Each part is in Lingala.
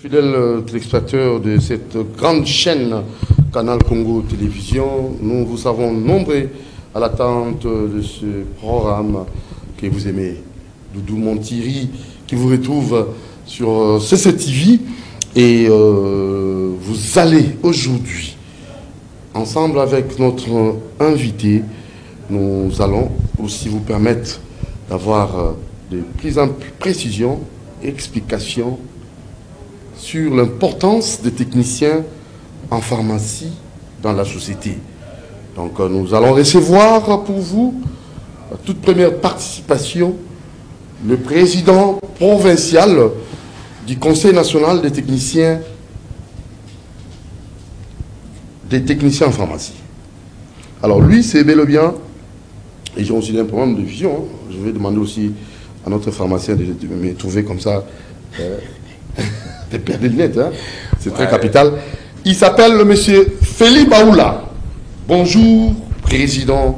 Fidèles téléspectateurs de cette grande chaîne Canal Congo Télévision, nous vous savons nombreux à l'attente de ce programme que vous aimez. Doudou Montiri qui vous retrouve sur CCTV et vous allez aujourd'hui, ensemble avec notre invité, nous allons aussi vous permettre d'avoir des prises en précision, explications sur l'importance des techniciens en pharmacie dans la société. Donc nous allons recevoir pour vous, la toute première participation, le président provincial du Conseil national des techniciens en pharmacie. Alors lui, c'est bel et bien, et j'ai aussi un problème de vision, hein. Je vais demander aussi à notre pharmacien de me trouver comme ça, des paires de lunettes, hein. C'est très capital. Il s'appelle le monsieur Feli Baoula. Bonjour, président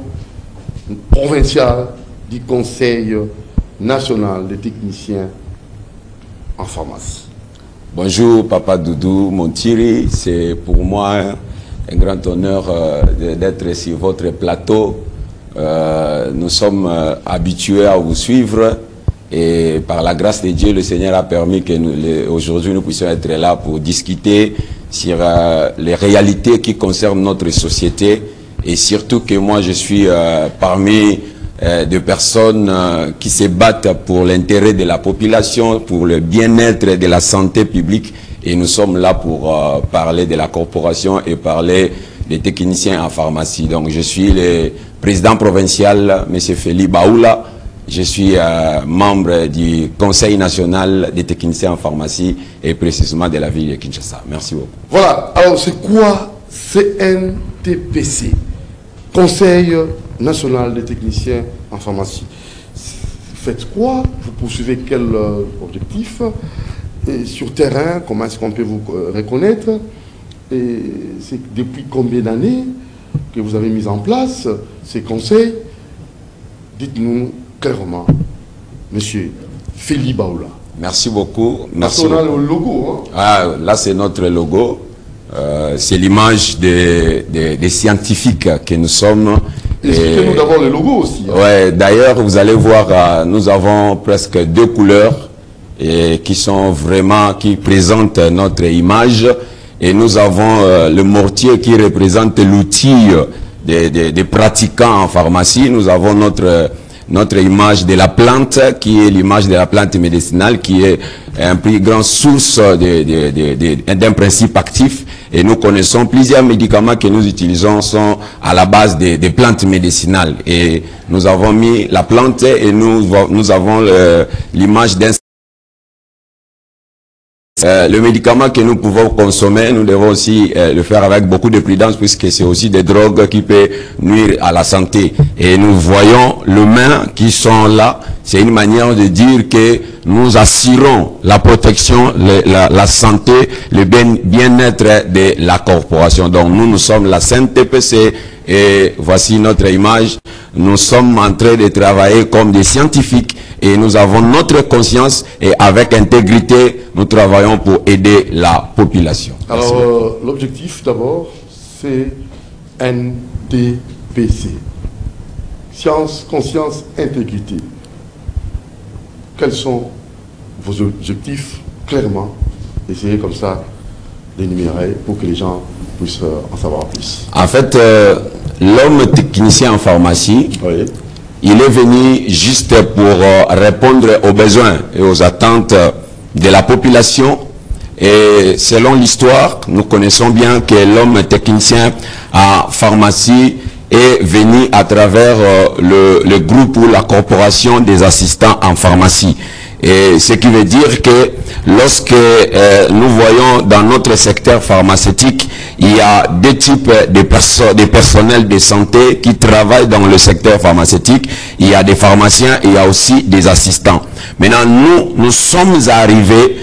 provincial du Conseil national des techniciens en pharmacie. Bonjour, Papa Doudou Montiri. C'est pour moi un grand honneur d'être sur votre plateau. Nous sommes habitués à vous suivre et par la grâce de Dieu, le Seigneur a permis que aujourd'hui nous puissions être là pour discuter sur les réalités qui concernent notre société et surtout que moi je suis parmi des personnes qui se battent pour l'intérêt de la population, pour le bien-être de la santé publique et nous sommes là pour parler de la corporation et parler des techniciens en pharmacie. Donc je suis le président provincial, M. Feli Baoula. Je suis membre du Conseil national des techniciens en pharmacie et précisément de la ville de Kinshasa. Merci beaucoup. Voilà, alors c'est quoi CNTPC, Conseil national des techniciens en pharmacie? Vous faites quoi? Vous poursuivez quel objectif? Et sur terrain, comment est-ce qu'on peut vous reconnaître? Et c'est depuis combien d'années que vous avez mis en place ces conseils? Dites-nous clairement, monsieur Feli Baoula. Merci beaucoup. Merci. On a le logo. Hein? Ah, là, c'est notre logo. C'est l'image des scientifiques que nous sommes. Expliquez-nous d'abord le logo aussi. Hein? Ouais, d'ailleurs, vous allez voir, nous avons presque 2 couleurs et qui sont vraiment, qui présentent notre image. Et nous avons le mortier qui représente l'outil des pratiquants en pharmacie. Nous avons notre image de la plante, qui est l'image de la plante médicinale, qui est un plus grand source d'un principe actif. Et nous connaissons plusieurs médicaments que nous utilisons sont à la base des plantes médicinales. Et nous avons mis la plante et nous avons l'image d'un... le médicament que nous pouvons consommer, nous devons aussi le faire avec beaucoup de prudence puisque c'est aussi des drogues qui peuvent nuire à la santé. Et nous voyons les mains qui sont là. C'est une manière de dire que nous assurons la protection, la santé, le bien-être de la corporation. Donc nous sommes la CNTPC et voici notre image. Nous sommes en train de travailler comme des scientifiques et nous avons notre conscience et avec intégrité, nous travaillons pour aider la population. Alors, l'objectif d'abord, c'est NTPC. Science, conscience, intégrité. Quels sont vos objectifs, clairement? Essayez comme ça d'énumérer pour que les gens puissent en savoir plus. En fait, l'homme technicien en pharmacie, oui, il est venu juste pour répondre aux besoins et aux attentes de la population. Et selon l'histoire, nous connaissons bien que l'homme technicien en pharmacie est venu à travers le groupe ou la corporation des assistants en pharmacie. Et ce qui veut dire que lorsque nous voyons dans notre secteur pharmaceutique, il y a 2 types de personnel de santé qui travaillent dans le secteur pharmaceutique. Il y a des pharmaciens et il y a aussi des assistants. Maintenant, nous sommes arrivés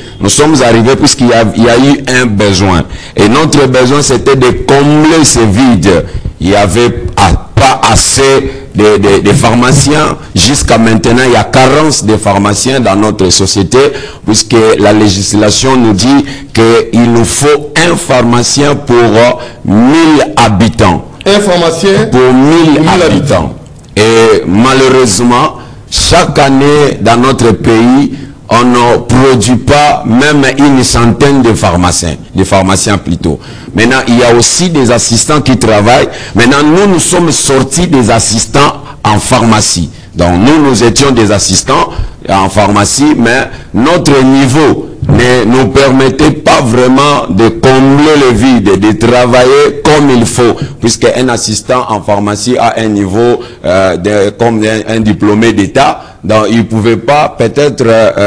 puisqu'il y a eu un besoin. Et notre besoin, c'était de combler ce vide. Il y avait pas assez de pharmaciens. Jusqu'à maintenant, il y a carence de pharmaciens dans notre société, puisque la législation nous dit qu'il nous faut un pharmacien pour 1000 habitants. Un pharmacien pour 1000 habitants. Et malheureusement, chaque année dans notre pays, on ne produit pas même une centaine de pharmaciens plutôt. Maintenant, il y a aussi des assistants qui travaillent. Maintenant, nous sommes sortis des assistants en pharmacie. Donc, nous étions des assistants en pharmacie, mais notre niveau ne nous permettait pas vraiment de combler le vide, de travailler comme il faut, puisque un assistant en pharmacie a un niveau comme un diplômé d'État. Donc, il ne pouvait pas peut-être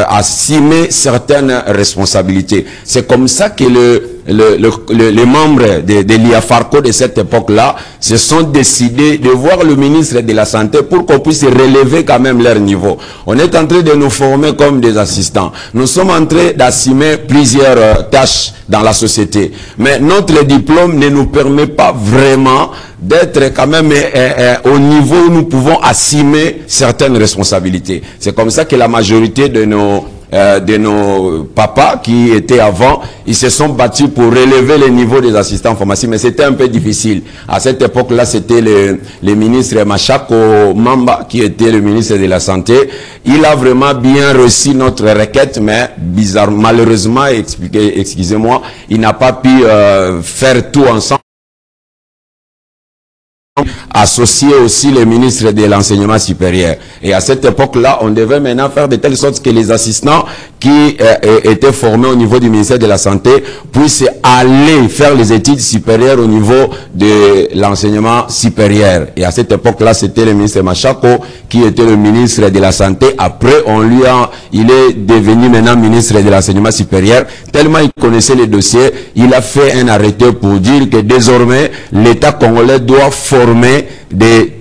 assumer certaines responsabilités. C'est comme ça que les membres de l'IAFARCO de cette époque-là se sont décidés de voir le ministre de la Santé pour qu'on puisse relever quand même leur niveau. On est en train de nous former comme des assistants. Nous sommes en train d'assumer plusieurs tâches dans la société. Mais notre diplôme ne nous permet pas vraiment d'être quand même au niveau où nous pouvons assumer certaines responsabilités. C'est comme ça que la majorité de nos papas qui étaient avant, ils se sont battus pour relever le niveau des assistants en pharmacie, mais c'était un peu difficile. À cette époque-là, c'était le ministre Machako Mamba qui était le ministre de la Santé. Il a vraiment bien reçu notre requête, mais bizarrement, malheureusement, excusez-moi, il n'a pas pu faire tout ensemble. Associer aussi le ministre de l'enseignement supérieur. Et à cette époque-là, on devait maintenant faire de telle sorte que les assistants qui étaient formés au niveau du ministère de la Santé puissent aller faire les études supérieures au niveau de l'enseignement supérieur. Et à cette époque-là, c'était le ministre Machako qui était le ministre de la Santé. Après, il est devenu maintenant ministre de l'enseignement supérieur. Tellement il connaissait les dossiers, il a fait un arrêté pour dire que désormais, l'État congolais doit former des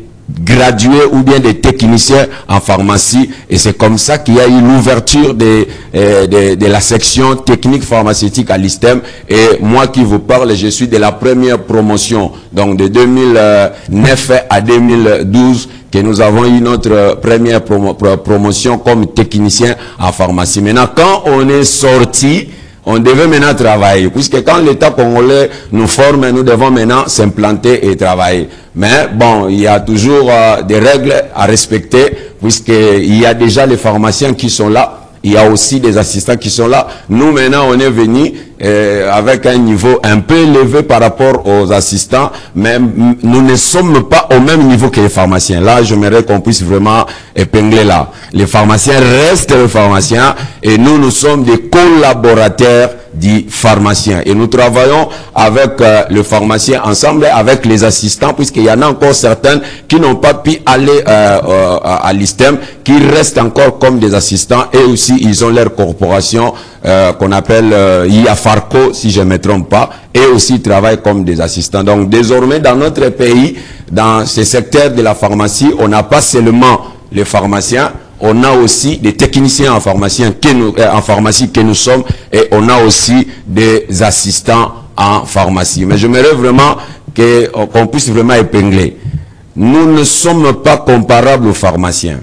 gradués ou bien des techniciens en pharmacie, et c'est comme ça qu'il y a eu l'ouverture de la section technique pharmaceutique à l'ISTEM. Et moi qui vous parle, je suis de la première promotion, donc de 2009 à 2012 que nous avons eu notre première promotion comme technicien en pharmacie. Maintenant, quand on est sorti, on devait maintenant travailler, puisque quand l'État congolais nous forme, nous devons maintenant s'implanter et travailler. Mais bon, il y a toujours des règles à respecter, puisqu'il y a déjà les pharmaciens qui sont là, il y a aussi des assistants qui sont là. Nous maintenant, on est venus avec un niveau un peu élevé par rapport aux assistants, mais nous ne sommes pas au même niveau que les pharmaciens. Là, j'aimerais qu'on puisse vraiment épingler là. Les pharmaciens restent les pharmaciens et nous sommes des collaborateurs du pharmacien. Et nous travaillons avec le pharmacien ensemble, avec les assistants, puisqu'il y en a encore certains qui n'ont pas pu aller à l'ISTEM, qui restent encore comme des assistants, et aussi ils ont leur corporation qu'on appelle IAFARCO, si je ne me trompe pas, et aussi travaillent comme des assistants. Donc désormais, dans notre pays, dans ce secteur de la pharmacie, on n'a pas seulement les pharmaciens, on a aussi des techniciens en pharmacie que nous sommes, et on a aussi des assistants en pharmacie. Mais j'aimerais vraiment qu'on puisse vraiment épingler. Nous ne sommes pas comparables aux pharmaciens.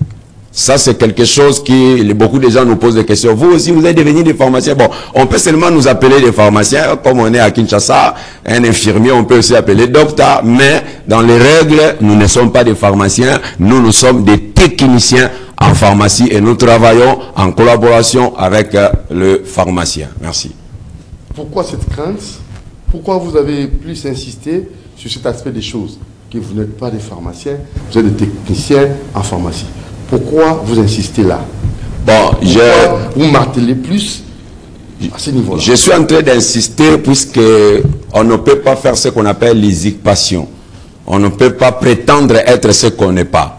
Ça, c'est quelque chose qui, beaucoup de gens nous posent des questions. Vous aussi, vous êtes devenus des pharmaciens. Bon, on peut seulement nous appeler des pharmaciens, comme on est à Kinshasa, un infirmier, on peut aussi appeler docteur, mais dans les règles, nous ne sommes pas des pharmaciens, nous sommes des techniciens en pharmacie et nous travaillons en collaboration avec le pharmacien. Merci. Pourquoi cette crainte? Pourquoi vous avez plus insisté sur cet aspect des choses? Que vous n'êtes pas des pharmaciens, vous êtes des techniciens en pharmacie. Pourquoi vous insistez là? Bon, vous martelez plus à ce niveau-là. Je suis en train d'insister puisque on ne peut pas faire ce qu'on appelle l'usurpation. On ne peut pas prétendre être ce qu'on n'est pas.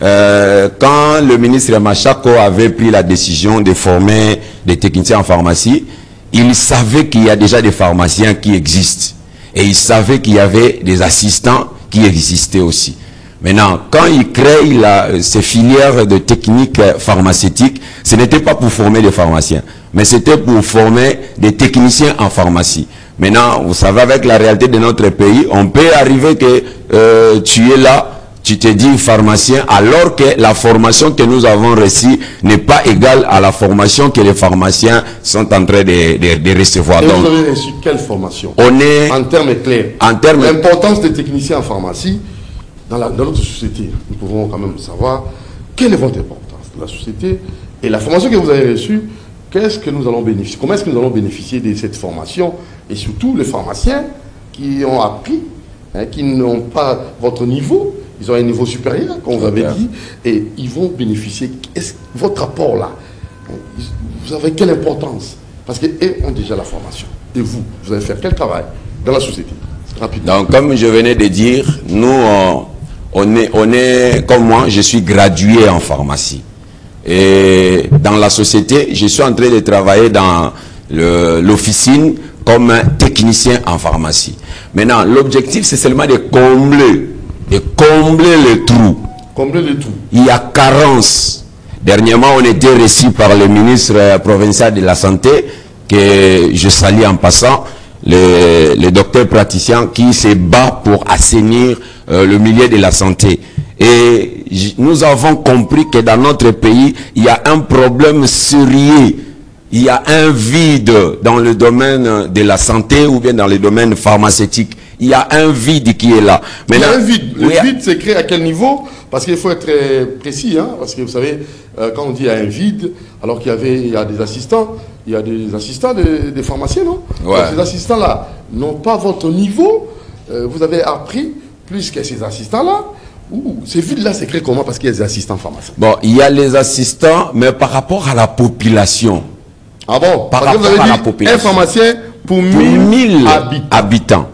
Quand le ministre Machako avait pris la décision de former des techniciens en pharmacie, il savait qu'il y a déjà des pharmaciens qui existent. Et il savait qu'il y avait des assistants qui existaient aussi. Maintenant, quand il crée ces filières de techniques pharmaceutiques, ce n'était pas pour former des pharmaciens, mais c'était pour former des techniciens en pharmacie. Maintenant, vous savez, avec la réalité de notre pays, on peut arriver que tu es là, tu te dis pharmacien, alors que la formation que nous avons reçue n'est pas égale à la formation que les pharmaciens sont en train de recevoir. Et donc, vous avez reçu quelle formation? on est... En termes clairs. L'importance des techniciens en pharmacie dans notre société. Nous pouvons quand même savoir quelle est votre importance dans la société et la formation que vous avez reçue. Qu'est-ce que nous allons bénéficier? Comment est-ce que nous allons bénéficier de cette formation? Et surtout les pharmaciens qui ont appris, hein, qui n'ont pas votre niveau, ils ont un niveau supérieur, comme vous avez dit, et ils vont bénéficier. Votre apport là, vous avez quelle importance? Parce qu'ils ont déjà la formation. Et vous allez faire quel travail dans la société? Rapidement. Donc, comme je venais de dire, nous, on est, comme moi, je suis gradué en pharmacie. Et dans la société, je suis en train de travailler dans l'officine comme technicien en pharmacie. Maintenant, l'objectif, c'est seulement de combler le trou. Combler le trou. Il y a carence. Dernièrement, on était reçu par le ministre provincial de la Santé, que je salue en passant, le docteur praticien qui se bat pour assainir le milieu de la santé. Et nous avons compris que dans notre pays, il y a un problème sérieux. Il y a un vide dans le domaine de la santé ou bien dans le domaine pharmaceutique. Il y a un vide qui est là. Maintenant, il y a un vide. Le vide s'est créé à quel niveau? Parce qu'il faut être très précis. Hein, parce que vous savez, quand on dit il y a un vide, alors qu'il y a des assistants, il y a des assistants des pharmaciens, non? Ouais. Donc, ces assistants-là n'ont pas votre niveau. Vous avez appris plus que ces assistants-là. Ces vides-là s'est créé comment? Parce qu'il y a des assistants pharmaciens. Bon, il y a les assistants, mais par rapport à la population. Ah bon? Par rapport à la population. Un pharmacien pour 1000 habitants.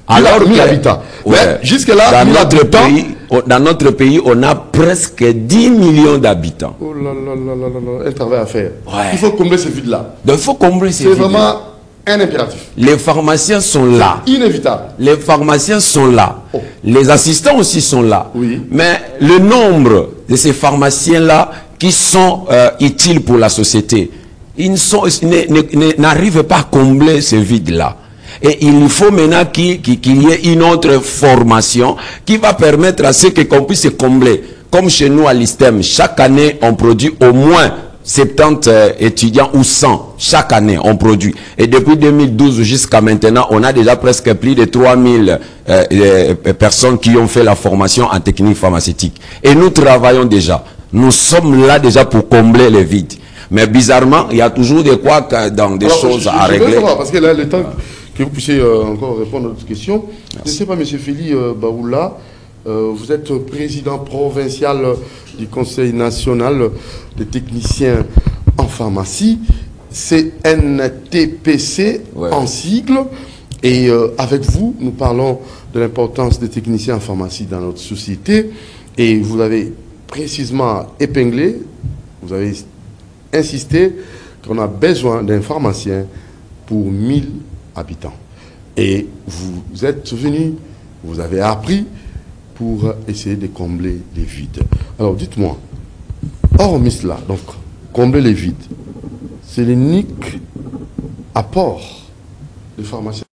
Alors, 1000 habitants. Ouais, jusque-là, dans notre pays, on a presque 10 millions d'habitants. Oh là là là là là, un travail à faire. Ouais. Il faut combler ce vide-là. Donc, il faut combler ces vides. C'est vraiment un impératif. Les pharmaciens sont là. Inévitable. Les pharmaciens sont là. Oh. Les assistants aussi sont là. Oui. Mais le nombre de ces pharmaciens-là qui sont utiles pour la société, ils n'arrivent pas à combler ce vide-là. Et il faut maintenant qu'il y ait une autre formation qui va permettre à ceux qu'on puisse se combler. Comme chez nous à l'ISTEM, chaque année, on produit au moins 70 étudiants ou 100. Chaque année, on produit. Et depuis 2012 jusqu'à maintenant, on a déjà presque plus de 3000 personnes qui ont fait la formation en technique pharmaceutique. Et nous travaillons déjà. Nous sommes là déjà pour combler les vides. Mais bizarrement, il y a toujours des choses à régler. Savoir, parce que là, le temps que vous puissiez encore répondre à notre question. Merci. Je ne sais pas, M. Feli Baoula, vous êtes président provincial du Conseil national des techniciens en pharmacie. C'est NTPC en sigle. Et avec vous, nous parlons de l'importance des techniciens en pharmacie dans notre société. Et vous avez précisément épinglé, vous avez insisté qu'on a besoin d'un pharmacien pour 1000 habitants. Et vous êtes venu, vous avez appris pour essayer de combler les vides. Alors dites-moi, hormis cela, donc combler les vides, c'est l'unique apport des pharmaciens.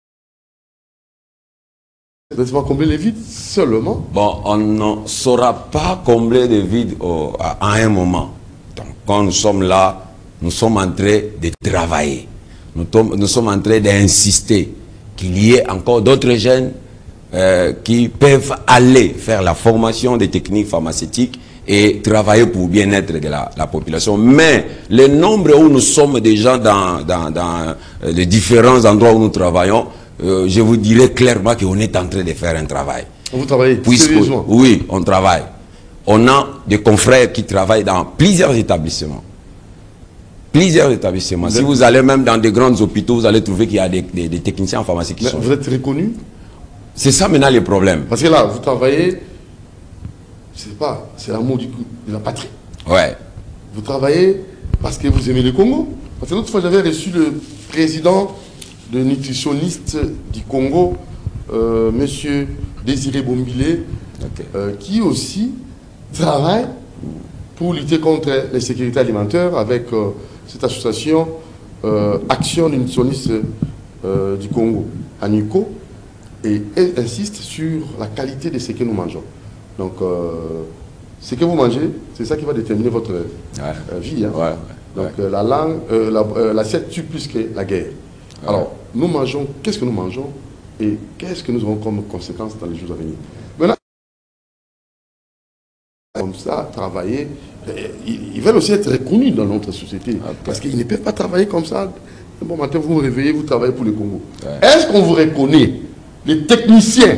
N'est-ce pas combler les vides seulement? Bon, on ne saura pas combler les vides à un moment. Donc, quand nous sommes là, nous sommes en train de travailler. Nous sommes en train d'insister qu'il y ait encore d'autres jeunes qui peuvent aller faire la formation des techniques pharmaceutiques et travailler pour le bien-être de la population. Mais le nombre où nous sommes déjà dans les différents endroits où nous travaillons, je vous dirais clairement qu'on est en train de faire un travail. Vous travaillez sérieusement? Oui, on travaille. On a des confrères qui travaillent dans plusieurs établissements. Plusieurs établissements. Si vous allez même dans des grands hôpitaux, vous allez trouver qu'il y a des techniciens en pharmacie qui sont... Vous êtes reconnu? C'est ça maintenant le problème. Parce que là, vous travaillez, je sais pas, c'est l'amour de la patrie. Ouais. Vous travaillez parce que vous aimez le Congo. Parce que l'autre fois, j'avais reçu le président de nutritionniste du Congo, monsieur Désiré Bombile, qui aussi travaille pour lutter contre l'insécurité alimentaire avec cette association Action nutritionniste du Congo, ANUCO, et elle insiste sur la qualité de ce que nous mangeons. Donc, ce que vous mangez, c'est ça qui va déterminer votre vie. Hein. Donc, la langue, l'assiette tue plus que la guerre. Alors, nous mangeons, qu'est-ce que nous mangeons et qu'est-ce que nous aurons comme conséquence dans les jours à venir? Maintenant, comme ça, travailler, ils veulent aussi être reconnus dans notre société. Parce qu'ils ne peuvent pas travailler comme ça. Bon matin, vous vous réveillez, vous travaillez pour le Congo. Est-ce qu'on vous reconnaît? Les techniciens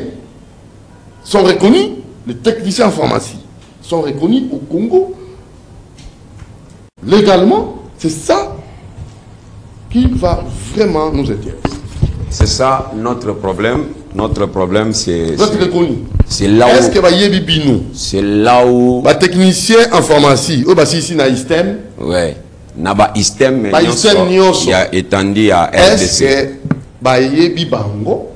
sont reconnus, les techniciens en pharmacie sont reconnus au Congo. Légalement, c'est ça qui va vraiment nous intéresser. C'est ça notre problème. Notre problème, c'est... Vous êtes reconnu. C'est là où... Est-ce que c'est là où... Les techniciens en pharmacie, eux, ici, dans ISTEM. Oui. Naba ISTEM, mais il y a étendu à RDC. Est-ce que Bayebi Bango,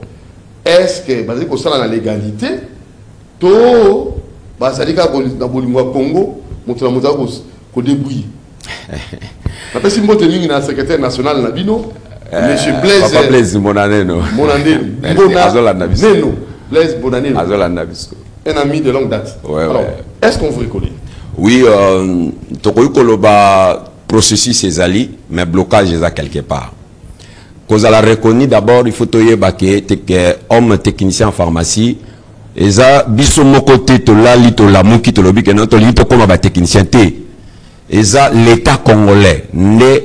est-ce que basé sur la légalité, tout, ça dit qu'à Congo, qu'on débrouille. Après, si je suis le secrétaire national Nabino, Monsieur Blaise. Papa Blaise Monaneno. Blaise Bonaneno. Un ami de longue date. Alors, est-ce qu'on vous reconnaît? Oui, le processus est allé, mais blocage est à quelque part. Quand on l'a reconnu, d'abord, il faut que homme technicien en pharmacie, et ça, biso mokote to la li to la muki to lobi que non to li to comme technicien té. Et ça, l'État congolais ne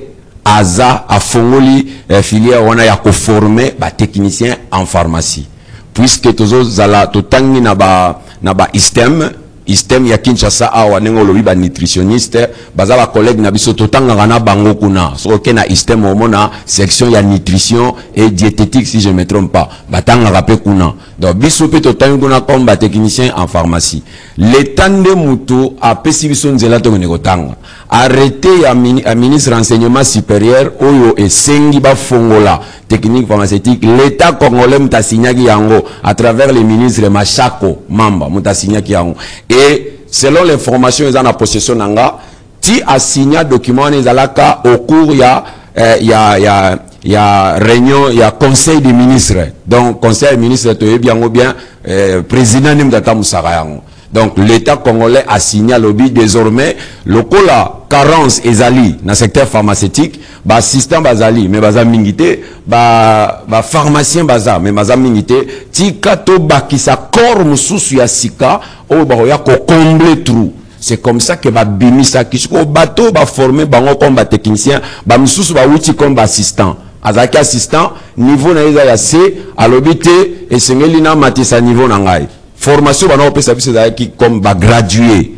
aza a fongoli filière on a former ba technicien en pharmacie. Puisque tozo zala to tangi na ba ISTEM ya Kinshasa awa nengo lobi ba nutritionniste baza ba collègue na biso totanga na bango kuna so ke na ISTEM omona section ya nutrition et diététique si je me trompe pas batanga rapé kuna donc biso pe totanga kuna comme ba technicien en pharmacie l'état de mutu a pesi biso nzela to ne kotanga arrêté ya ministre renseignement supérieur oyo esengi ba fongola technique pharmaceutique l'état congolais mutasinyaki yango à travers les ministres Machako Mamba mutasinyaki yango. Et selon l'information ils ont la possession nanga ti a signé document les alaka au cours il y a réunion il y a conseil des ministres donc conseil des ministres to bien président Nimdata Moussara yango. Donc l'état congolais a signé à lobby désormais le la carence ezali dans le secteur pharmaceutique ba assistant bazali mais baza mingité ba pharmacien baza mais baza mingité tika to bakisa corps mususu ya sika o ba ya ko combler trou. C'est comme ça que ba bimisa kishiko bateau ba former bango comme ba technicien ba mususu ba wuti comme ba assistant azaki assistant niveau na eza ya C à lobby te et sengeli na matisa niveau na ngai. Formation comme gradué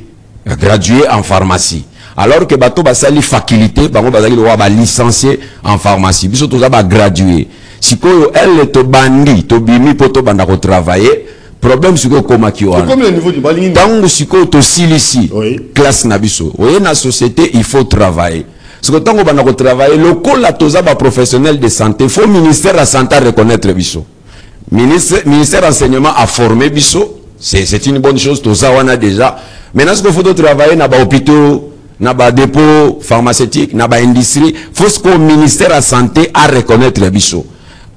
en pharmacie. Alors que bateau basali faculté, bango basali le licencié en pharmacie. Biso tout ça gradué. Si elle te bandi, to bimi poto banda ko travailler, problème c'est que comment qui on. Comme le niveau du baling. Tango siko to silisi. Classe na biso. Oui, na société il faut travailler. Ce que tango banda ko travailler, le col la toza ba professionnel de santé, faut ministère de la santé reconnaître biso. Ministère renseignement a formé biso, c'est une bonne chose, tout ça on a déjà. Maintenant ce qu'il faut travailler dans les hôpitaux, dans les dépôts pharmaceutiques, dans l'industrie, il faut que le ministère de la santé a reconnaître biso.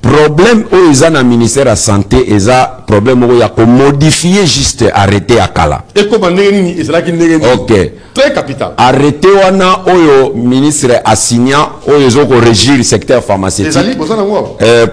Problème où ils ont dans le ministère de la santé, ils ont problème où il y a modifier juste arrêter à Kala. Et comment ok. Très capital. Arrêter wana oyo ministre a signé oyo zo ko régir le secteur pharmaceutique.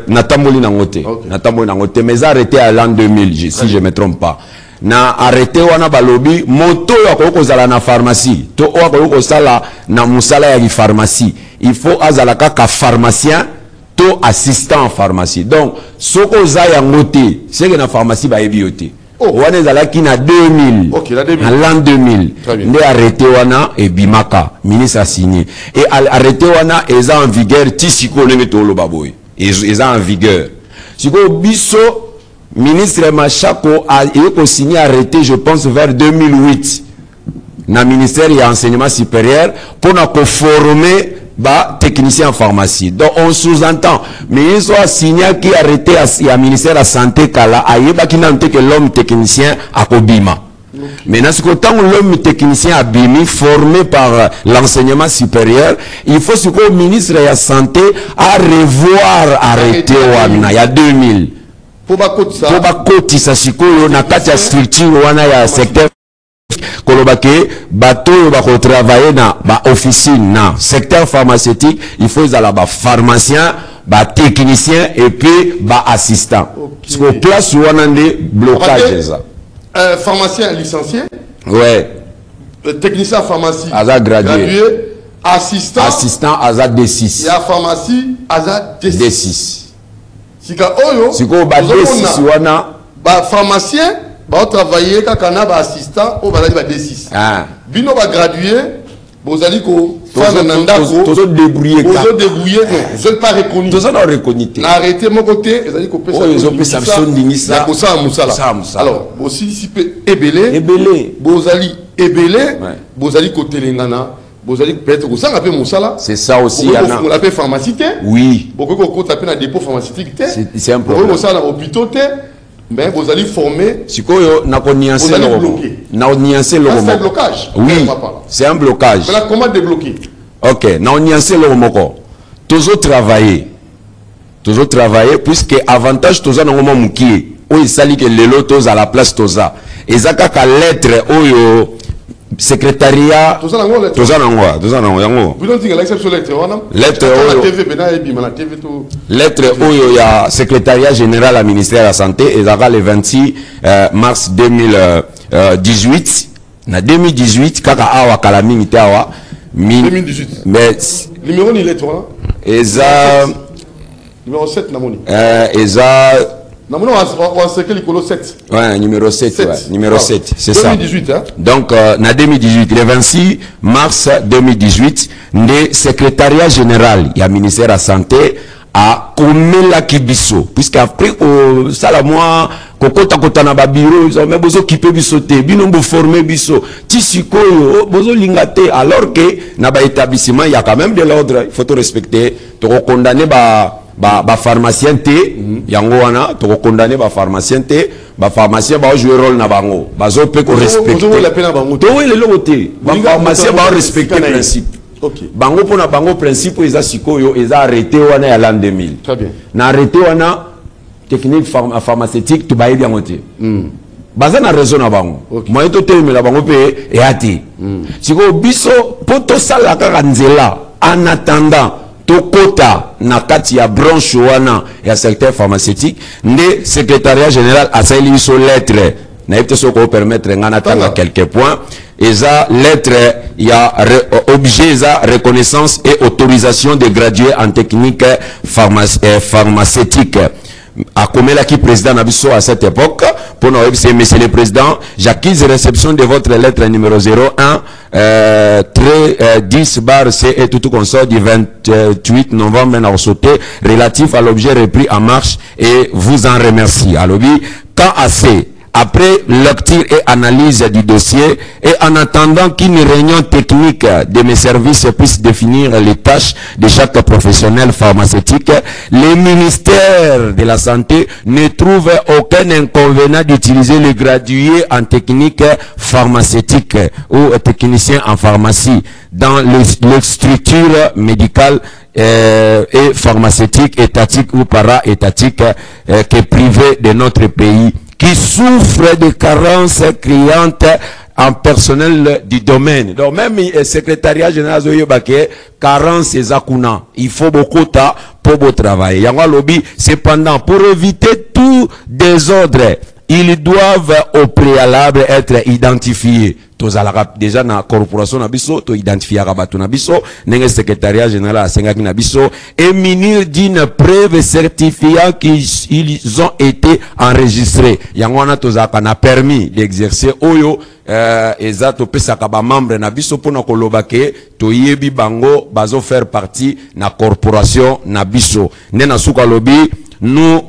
Natamboli nangote. Natamboli nangote mais arrêté à l'an 2000 si je me trompe pas. Na arrêté wana balobi moto ya ko zala na pharmacie. To o ko sala na musala ya pharmacie. Il faut azalaka ka pharmacien to assistant en pharmacie. Donc soko za yangote, c'est que na pharmacie ba ebiote. Wana zalaki na 2000. OK, la 2000. L'an 2000. Ndé arrêté wana et bimaka, ministre a signé. Et arrêté wana est en vigueur tisiko nenge tolo baboy. Est en vigueur. Siko biso ministre Machako a signé arrêté je pense vers 2008. Na ministère de l'enseignement supérieur pour na ko former ba technicien en pharmacie. Donc on sous-entend ministre a signé qui arrêté à ministère de la santé kala ayeba ki nante que l'homme technicien a kobima. Maintenant ce que tant l'homme technicien a bimi formé par l'enseignement supérieur, il faut ce que le ministre de la santé a revoir arrêté wana il y a 2000. pour bakotisa sikoyo na kati ya structure wana ya secteur kolobake bato bako travailler na ba officine na secteur pharmaceutique. Il faut ils ba pharmacien, ba technicien et puis ba assistant. Parce que classe wana ndé blocage ça. Pharmacien licencié. Ouais. Technicien pharmacie. Aza gradué. Assistant aza D6. Il y a pharmacie aza D6. Sika oyo. Siko ba D6 wana. Ba pharmacien ba travailler kakana ba assistant au ba D6. Ah. Bino ba gradué. Bozali ko faire nandako. Tozo débrouiller. Tozo débrouiller non. Vous êtes pas reconnu. Tozo non reconnu. Arrêtez mon côté. Ezali ko pesa. Oh ils ont pris sa mission d'ingisa. Ko sa musala. Alors aussi si peut ébélé. Bozali ébélé. Bozali ko telengana. Bozali peut-être ko sanga pe musala. C'est ça aussi yana. On l'appelle pharmacité. Oui. Beaucoup ko taper na dépôt pharmaceutique. C'est un problème. Beaucoup ça na hôpital. Mais vous allez former. Sikoyo na ko nuancer le bloquer. Na nuancer le c'est un blocage. Oui. C'est un blocage. Voilà comment débloquer. OK, na nuancer le moko. Toujours travailler puisque avantage toza na ngoma mukie. O isali ke lelo toza à la place toza. Ezaka ka lettre oyo secrétariat toza na yango. Vous don't think l'exception lettre wana? Lettre oyo. Lettre oyo ya secrétariat général à ministère de la santé ezaka le 26 mars 2018 na 2018 kaka awa kala mingi te awa 2018 mais numéro ni lettre wana eza numéro 7 na moni eza na moni on sait que le 7 ouais numéro 7 ouais numéro 7 c'est ça 2018 hein donc na 2018 le 26 mars 2018 le secrétariat général ya ministère de la santé a komela kibiso puisque après au sala moi kokota na ba bureau ils ont même besoin kipe biso te bino bo former biso tisikoyo bozo lingate alors que na ba établissement il y a quand même de l'ordre, il faut te respecter, to condamner ba pharmacien te yango wana to condamner ba pharmacien te ba pharmacien ba jouer rôle na bango bazo pe ko respecter la peine bango to le logote ba pharmacien ba respecter principe. OK. Bango pona bango principe eza sikoyo eza arrêté wana ya l'an 2000. Très bien. Na arrêté wana technique pharmaceutique to baye bien moté. Baza na raison na bango. Moyen to telemela bango pe e ati. Siko biso poto sala kaka nzela en attendant to kota na kati ya branche wana ya secteur pharmaceutique ne secrétariat général a saisi biso lettre na yete soko permettre ngana tanga quelques points. Eza lettre il y a objet eza reconnaissance et autorisation de gradués en technique pharmaceutique. A Komela qui président Nabiso à cette époque pour nous c'est monsieur le président j'acquise réception de votre lettre numéro 01 10/C et tout consort du 28 novembre n'a sauté relatif à l'objet repris en marche et vous en remercie. Alors oui quand assez après lecture et analyse du dossier et en attendant qu'une réunion technique de mes services puisse définir les tâches de chaque professionnel pharmaceutique, le ministère de la Santé ne trouve aucun inconvénient d'utiliser les gradués en technique pharmaceutique ou technicien en pharmacie dans les structures médicales et pharmaceutiques étatiques ou para-étatiques que privées de notre pays, qui souffre de carences criantes en personnel du domaine. Donc même le secrétariat général Zoyobake, carence et zakuna. Il faut beaucoup de temps pour beau travail. Yango lobby, cependant, pour éviter tout désordre, ils doivent au préalable être identifiés. Déjà na corporation nabiso, to identifier rabatu nabiso, nenge secrétariat général à Sengaki nabiso, et munir d'une preuve certifiant qu'ils ont été enregistrés. Yangwana tozaka na permis d'exercer oyo, ezato pesaka ba membre nabiso pona kolobake, to yebi bango, bazo faire partie na corporation nabiso. Nena suka lobi, nous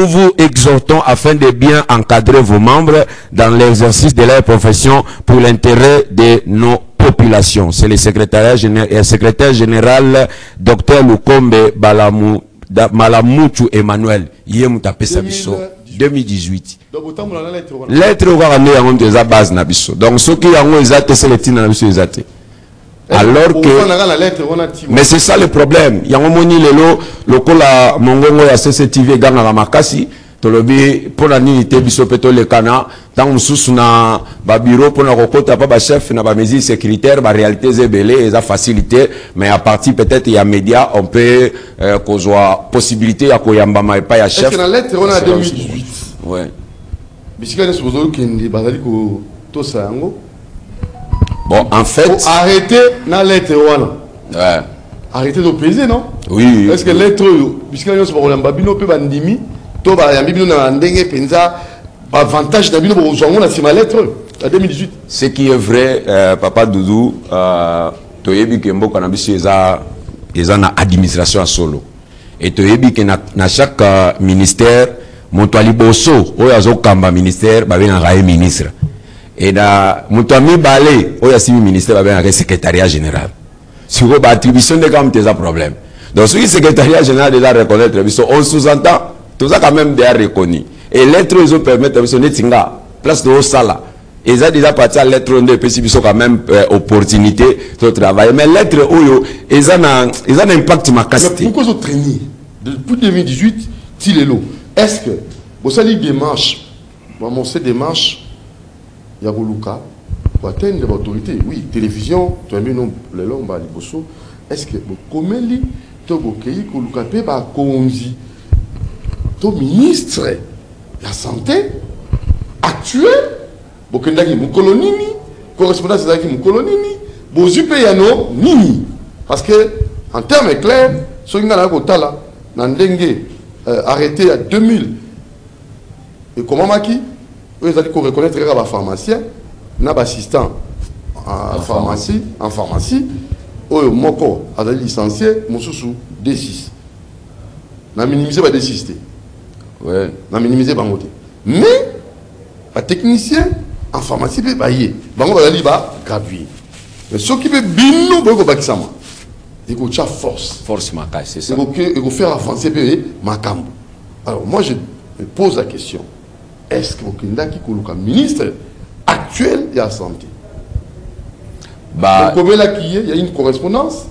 vous exhortons afin de bien encadrer vos membres dans l'exercice de leur profession pour l'intérêt de nos populations. C'est le secrétaire général Dr Lukombe Malamutu Emmanuel. 2018. Lettre au base nabiso. Donc ce qui a été alors que mais c'est ça le problème. Il y a un moni lelo lokola mongongo ya CCTV ganga makasi tolobi pour la unité biso peto le kana tant sous na ba bureau pour na kokota pas ba chef na ba mesures sécuritaires ba réalité zebelé et ça facilité mais à partir peut-être il y a médias on peut kozwa possibilité à koyamba ma pas ya chef. Est-ce que dans lettre on a 2018 ouais bisika ne supposé que ndi bazali ko to sango bon en fait arrêter na lettre wana ouais arrêter de peser non oui est-ce que lettre bisika ne supposé ko bino pe bandimi to ba yambi bino na ndenge penza avantage na bino bo zongo na sima lettre à 2018 ce qui est vrai papa Doudou toyebi ke mboka na biso eza na administration solo et toyebi ke na chaque ministère moto aliboso oyo azokamba ministère babengaka ye ministre et na moto amibale oyo asimi ministère babengaka secrétariat général siko baattribution nde kama teza problème donc soki secrétariat général déjà reconnaître biso on sous-entend tout ça quand même déjà reconnu et lettre ils ont permettre biso netinga place de sala et ça déjà parti à lettre on peut biso quand même opportunité de travailler mais lettre oyo ils ont un impact makasité pourquoi ils ont traîné depuis 2018 tilelo est-ce que vous avez des démarches bon ces démarches il y a Goluka pour atteindre l'autorité oui télévision tu as mis non le long ba liboso est-ce que comment li to bokeyi Goluka pe ba konzi to ministre la santé actuel bokendaki mukolo nini correspondant ezalaki mukolo nini bozwi pe yano nini parce que en termes clairs soki nga na kotala na ndenge arrêté à 2000 et comment maki eux ezali ko reconnaître kaka ba pharmacien na ba assistant en pharmacie oyo moko azali licencié mosusu D6 na minimiser ba D6 te ouais na minimiser bango te mais ba technicien en pharmacie pe baye bango bazali ba gratuit mais soki pe bino boko bakisama il faut cha force makasi c'est ça il faut faire avancer pe makambo alors moi je me pose la question est-ce que okendaki koluka ministre actuel de la santé bah donc là il y a une correspondance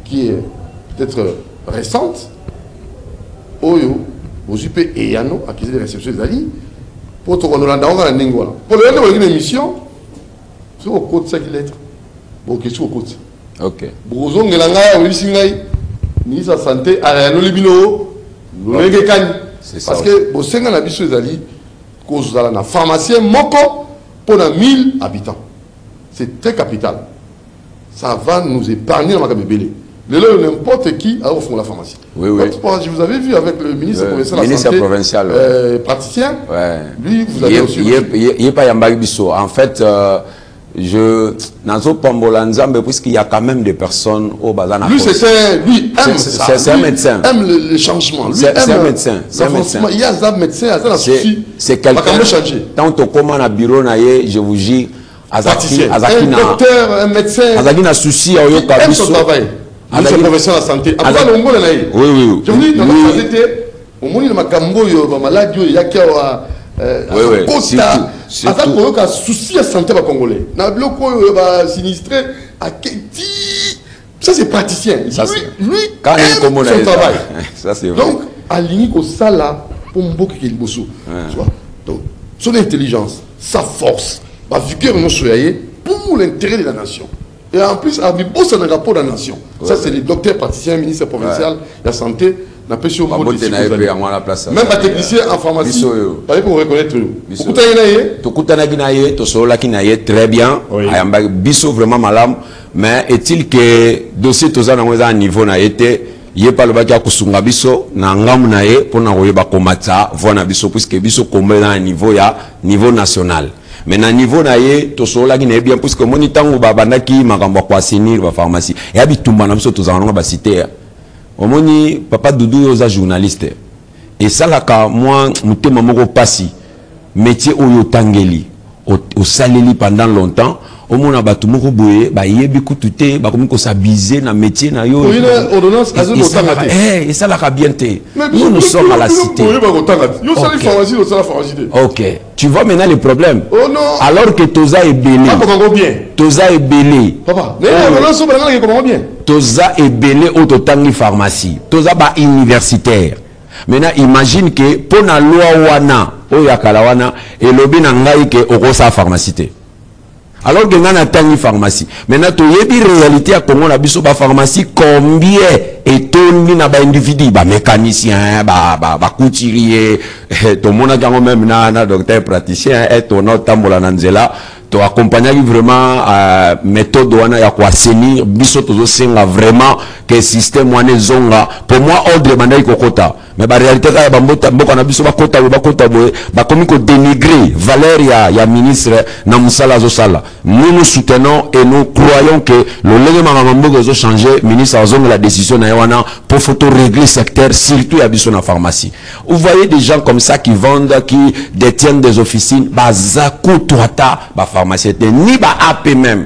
qui est peut-être récente oyo ozupe et yano accusé de réception des alliés pour te rendre dans la langue pour le une émission sur au code 5 lettres bon question au code ok bozo ngelanga o singai ministre de la santé a no libino lolenge kani parce que bosenga na biso ezali kozala na pharmacien moko pour 1000 habitants c'est très capital ça va nous épargner dans makabebele n'importe qui a offert la pharmacie. Oui, oui. Je vous avais vu avec le ministre provincial de la Santé, provincial, praticien. Ouais. Lui, vous avez aussi. Il n'est pas Yambari Bisso. En fait, Nazo Pambola Nzambe, puisqu'il y a quand même des personnes au Bazan. Lui, aime ça. C'est un médecin. Aime le changement. C'est un médecin. C'est un médecin. Il y a un médecin, c'est quelqu'un. Tant que comment na bureau naie, je vous dis, un docteur, un médecin. Azakina souci à Oyo Kabiso. Aime son travail. C'est le professeur de la santé. Après, le monde est oui, oui. Je vous dis, dans la santé, au monde, il y a des maladies, il y a des surtout que souci à santé congolais. Na bloko va sinistrer à Keti. Ça c'est praticien. Lui quand il aime son travail. Ça c'est vrai. Donc aligné ko sala pour mboko ki liboso. Tu vois. Donc son intelligence, sa force, va vigueur non soyez pour l'intérêt de la nation. Et en plus, à Bibosa n'a rapport de la nation. Ça, c'est les docteurs praticiens, ministre provincial de la santé. N'a pas sur le même pas technicien en pharmacie. Pas pour reconnaître. Très bien. Bisso vraiment malade. Mais est-il que dossier tous à niveau n'a été il n'y a pas le bac à Kusunga Bisso, n'a ngam pour n'envoyer Bakomata, voilà Bisso, puisque Bisso combat à un niveau national. Mais na niveau na ye to so la qui n'est bien puisque moni tango babana ki makambo kwa sinir ba pharmacie et habitumba na biso to zango ba cité omoni papa Doudou oza journaliste et ça la ka moi mutema moko pasi métier oyo tangeli au saleli pendant longtemps au mona batu moko boye ba yebi kututé ba komi ko s'abiser na métier na yo oui na ordonnance azo tangate et ça la ka bien té nous sommes à la cité OK tu vois maintenant les problèmes oh non alors que Toza est belé Toza est belé papa mais ordonnance ba nga comment bien Toza est belé au totangi pharmacie Toza ba universitaire Maintenant, imagine que pour la loi wana, oyakalawana, et l'obi nangai que okosa pharmacie. Alors que nous avons une pharmacie. Maintenant, tu as une réalité à Congo, nous avons pharmacie, combien est on na ba individu, ba mécanicien, ba couturier, tout le monde a même na docteur praticien, et ton autre tambola nanzela, tu accompagnes vraiment méthode wana ya kwa assainir, biso tozo senga vraiment que système wana zonga, pour moi ordre mandai kokota. Mais la réalité est que dénigrer valeur ya ministre na musala zosala. Nous soutenons et nous croyons que le léglement a changé, ministre a la décision pour photo régler secteur, surtout à la pharmacie. Vous voyez des gens comme ça qui vendent, qui détiennent des officines, bazaku toata, pharmacie, ni AP même.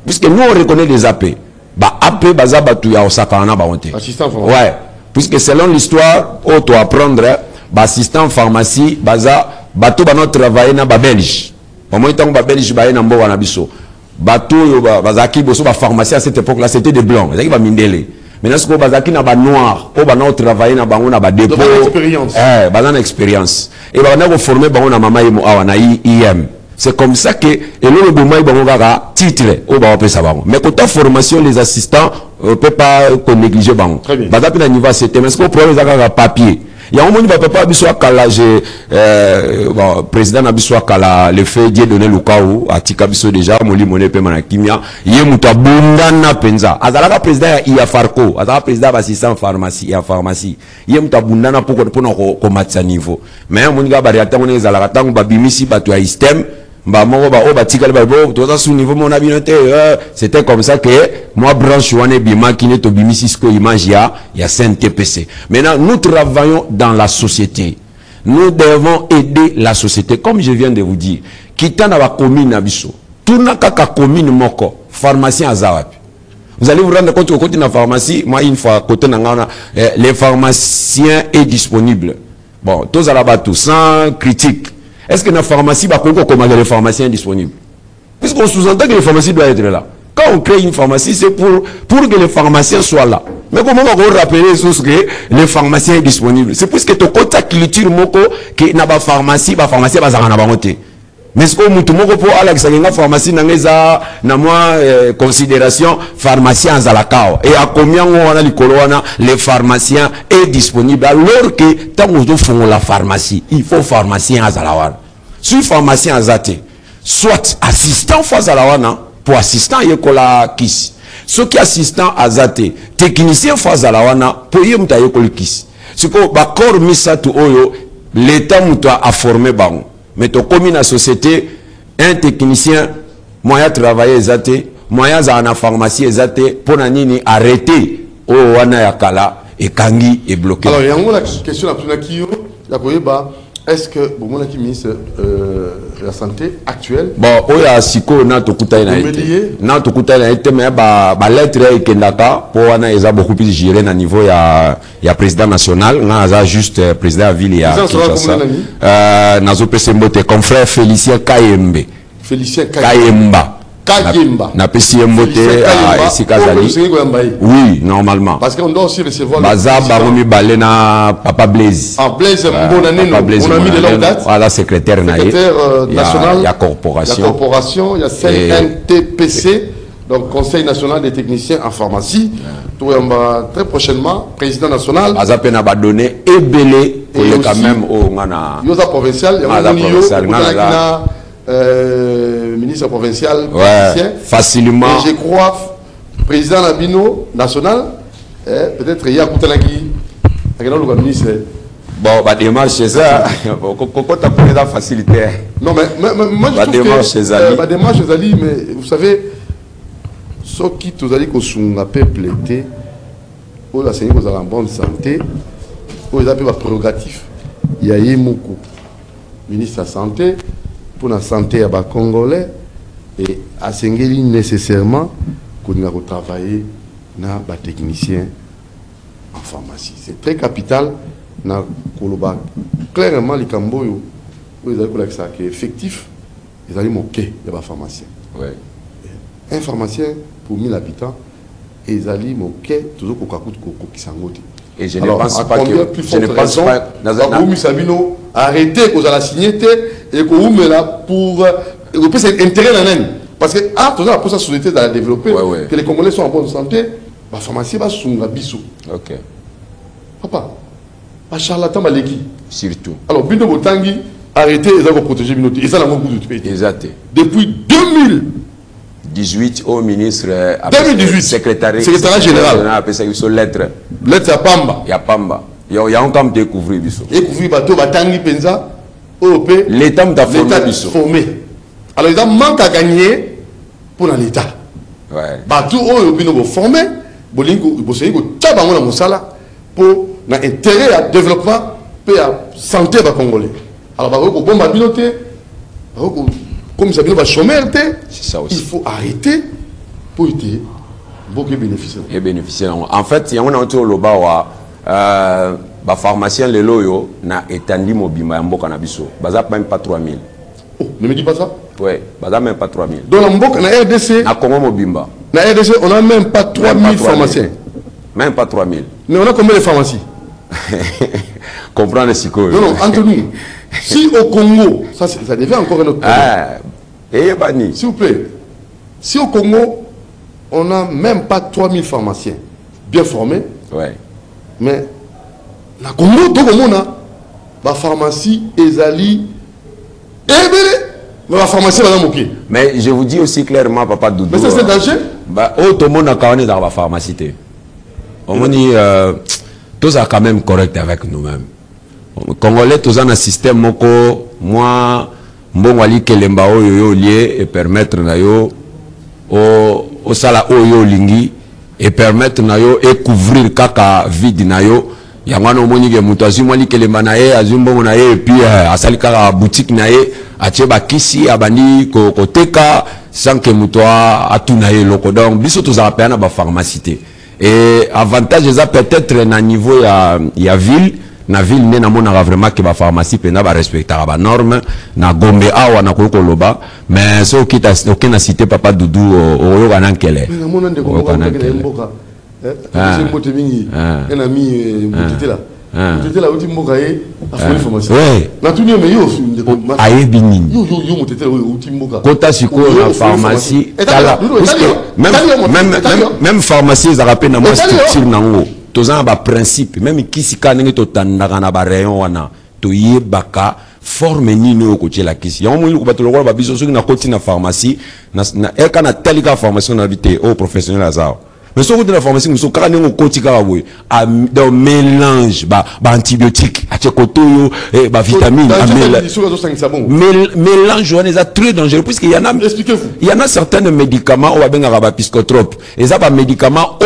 Puisque nous on reconnaît des AP. AP bazabatu ya osakana ba honte. Assistant pharmacien. Ouais. Puisque selon l'histoire, on doit apprendre, assistant pharmacie, baza, bateau ba notre travailler na ba Belge. Au moins tant ba Belge ba na mbo wana biso. Bateau bazaki boso ba pharmacie à cette époque-là, c'était des blancs. Bazaki ba mindele. Maintenant ce que bazaki na ba noir, o ba notre travailler na bango na ba dépôt. Bazan expérience. Et ba na ko former bango na mama yemo awana IM. C'est comme ça que le boumai bangoga titre au bas mais quand ta formation les assistants ne peut pas négliger bango. Bazaki na niveau c'était mais ce qu'on prend les papier. Il y a un moment où papa biswa kala président biswa kala le fait Dieu donner le cas où atika biso déjà moli moné pe manakimia yé muta bundana penza azalaka président ya Farco azalaka président assistant pharmacie ya pharmacie yé muta bundana pour ko matsa niveau mais mon gars bari atango ne zalaka tango babimisi batu ya système c'était comme ça que moi branche wane bima qui n'est obimisi ce que image ya CNTPC. Maintenant nous travaillons dans la société. Nous devons aider la société comme je viens de vous dire. Kita na ba commune abiso. Tuna kaka commune moko pharmacien azawapi. Vous allez vous rendre compte que côté na pharmacie, moi une fois côté na ngana les pharmaciens est disponible. Bon, tous à la bateau sans critique. Est-ce que dans la pharmacie, comment les pharmaciens disponibles? Puisqu'on sous-entend que les pharmacies doivent être là. Quand on crée une pharmacie, c'est pour que les pharmaciens soient là. Mais comment on va rappeler que les pharmaciens sont disponibles? C'est puisque tu as une culture que dans la pharmacie, va s'arrêter. Mais ce que nous avons pour Alex, la pharmacie n'a moins considération pharmacien à la cao. Et à combien on a les pharmaciens est disponible alors que tant que nous faisons la pharmacie, il faut pharmacien à la si pharmacien à zate, soit assistant face à la pour assistant yekola kis. Ce qui assistant à zate, technicien face à la wana pour yemta yekola kis. Ce que bakor misa tu oyo l'état muta a formé bango. Mais tu comme une société, un technicien, moyen de travailler zate, moyen dans la pharmacie zate, pour nini arrêter au wana yakala et kangi est bloqué. Alors il y a une question la plus est-ce que bon qui ministre la santé actuelle bon oya siko na tokuta na été mais ba lettre et kendaka pour wana eza beaucoup plus géré na niveau ya président national na za juste président de ville ya Kinshasa nazo pese mbote confrère Félicien Kayembe na pesi mbote ici Kazali oui normalement parce qu'on doit aussi recevoir bazaba romi balena papa Blaise Blaise Mbonaneno on a mis de longue date à la secrétaire national il y a corporation il y a CNTPC donc Conseil national des techniciens en pharmacie très prochainement président national azapena ba donner ebelé pour quand même au ngana yoza provincial ministre provincial facilement et je crois président Nabino national peut-être il y a Koutanagi ministre bon bah démarche c'est ça pourquoi t'as pas la facilité non mais moi je trouve que démarche chez Ali mais vous savez ce qui tous allez qu'on soit peuple était au la Seigneur vous avez en bonne santé au les appels prérogatifs il y a Yemoko ministre de la santé pour la santé à bas congolais et à Sengeli nécessairement qu'on a travaillé na bas technicien en pharmacie. C'est très capital na Koloba. Clairement les Camboyo, vous avez dit ça qui est effectif, ils allaient moquer les pharmaciens. Ouais. Un pharmacien pour 1000 habitants, et ils allaient moquer toujours au Kakout Koko qui s'engote. Et je ne pense pas que... Je ne pense pas... Sabino, arrêtez que vous allez signer et que vous mettez là pour... C'est intérêt dans l'année. Parce que, tout ça, pour sa société de la développer, que les Congolais sont en bonne santé, la pharmacie va sur la bissou. Ok. Papa, pas charlatan, maleki. Surtout. Alors, Bino Botangi, arrêtez et vous protéger Bino. Et ça, la beaucoup de pays. Exact. Depuis 2018, au ministre... 2018, secrétaire général. Après ça, il y a une lettre. Lettre à Pamba. Il y a Pamba. Il y a un temps de découvrir Bissot. Découvrir bateau, Batangi, Penza, OP. L'État m'a formé Bissot. Alors, il y a un manque à gagner pour l'État. Ouais. Bateau, il y a formé. Pour l'intérêt à développement et à santé des Congolais. Alors, comme ça va chômer, il faut arrêter pour être beaucoup bénéficier. Et bénéficier. En fait, il y a un autre loba les pharmaciens les loyo na étendu mobima en boka na biso. Baza même pas 3000. Oh, ne me dis pas ça. Ouais, baza même pas 3000. Dans la mboka na RDC. Na Congo mobimba. Na RDC, on a même pas 3000 pharmaciens. Même pas 3000. Mais on a combien de pharmacies? Comprendre ce que... Non, non, entre nous. Si au Congo, ça devient encore un autre problème. S'il vous plaît. Si au Congo, on n'a même pas 3000 pharmaciens bien formés. Ouais. Mais, la Congo, tout le monde a la pharmacie, Ezali, la pharmacie va moquer. Mais je vous dis aussi clairement, Papa Doudou. Mais ça, c'est danger. Tout le monde a quand même dans la pharmacie. On me dit, tout ça quand même correct avec nous-mêmes. Congolais, tout ça un système, moi, mbongwali kelemba oyo lié et permettre na yo au sala oyo lingi et permettre na yo et couvrir kaka vide na yo. Yangwana omoni ke mutu azumwali kelemba na ye azumbongo na ye et puis asali kaka boutique na ye atie bakisi abandi koteka sans que mutu atuna ye loko. Donc biso tozala pe na ba pharmacie. Et avantage ça peut-être na niveau ya ville na ville ne na mona vraiment que ba pharmacie pe na ba respecter ba norme na Gombe awa na ko loba mais so kita okena cité Papa Doudou o yoka nankele na mona ndeko mboka c'est mbote mingi un ami mbote là mbote là uti mboka ye afoni pharmacie na tuni me yo ndeko aye binini yo mbote là uti mboka kota siko na pharmacie même pharmacie za rappelle na moi structure nango tozana ba principe même kisi kanenge to tandaka na ba rayon wana to yebaka forme nini yo kotiela kisi yango mo ko batolo ba biso soki na koti na pharmacie na eka na telika pharmacie na vite au professionnel azao. Mais ce que la pharmacie, nous sommes carrément au quotidien dans mélange, antibiotiques, vitamines, mélange, on est très dangereux puisqu'il y en a certains médicaments, on va bien avoir psychotrope. Et ça, médicaments,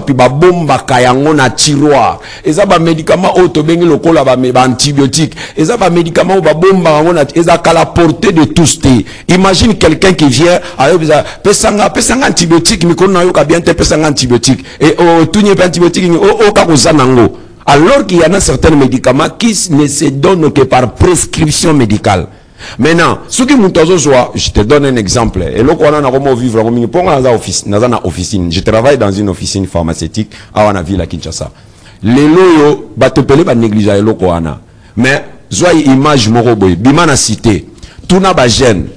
puis bomba kayango na tiroir. Et ça, médicaments, to bengi lokola antibiotiques. Et ça, médicaments, bomba et ça, qu'à la portée de tous. Imagine quelqu'un qui vient, pesanga antibiotique, mais qu'on a eu qu'à bien te pesanga antibiotique et tout n'est pas antibiotique alors qu'il y en a certains médicaments qui ne se donnent que par prescription médicale. Maintenant ce qui nous soit, je te donne un exemple et là on a comment vivre dans officine. Je travaille dans une officine pharmaceutique à la ville à Kinshasa. Les loyo batepele ba négliger loko wana mais soit image moko boy bimana cité tout na ba gène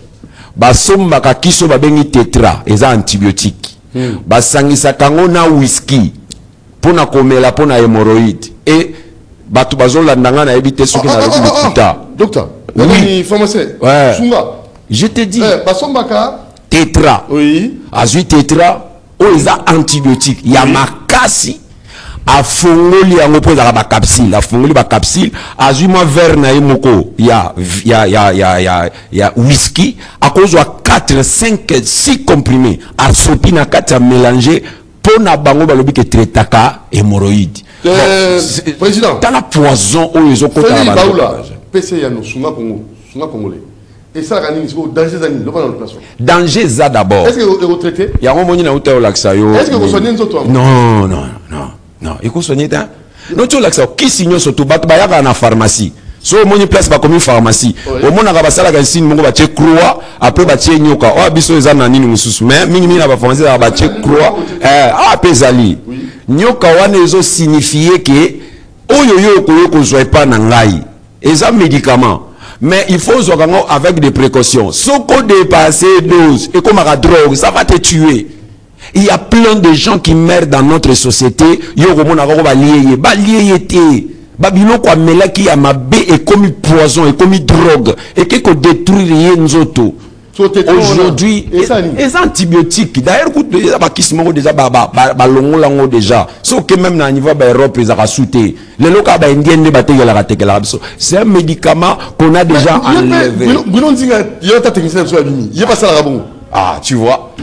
ba somba ka kiso ba bengi tetra eza antibiotique. Basangisa kango na whisky pona komela pona hémorroïde et batu bazola ndanga na ebité soki na lokuta docteur oui pharmacien sunga je te dis basombaka tetra oui azui tetra o eza antibiotique ya makasi afongoli yango po za ba capsule afongoli ba capsule azui ma verre na yemoko ya whisky akozwa 4 5 6 comprimés asopi na kati ya mélanger pona bango balobi ke traitaka hémorroïde président dans la poison o yezo kota ba PC ya no sunga congolais et ça rani c'est danger zani le pas dans place danger za d'abord est-ce que vous traitez ya ngo moni na uta olaxa yo est-ce que vous soignez nzoto non il faut soigner ta non tu olaxa qui signe surtout bat ba ya na pharmacie. So moni place ba comme pharmacie au mona ka basala ka signe mongo ba che croix après ba che nyoka o biso eza na nini mususu mais mingi na ba pharmacie ba che croix pezali nyoka wana ezo signifier que oyo ko soit pas nangai et ça médicament mais il faut jouer avec des précautions. Soko dépasser dose et comme la drogue, ça va te tuer. Il y a plein de gens qui meurent dans notre société. Yo komona ko ba lié te. Babilo kwa mela ki ya mabe et comme poison et comme drogue et que ko détruire nzoto. Aujourd'hui, les antibiotiques, d'ailleurs, déjà, sauf que même dans le niveau de l'Europe, ils ont sauté. C'est un médicament qu'on a déjà enlevé. Ah, tu vois.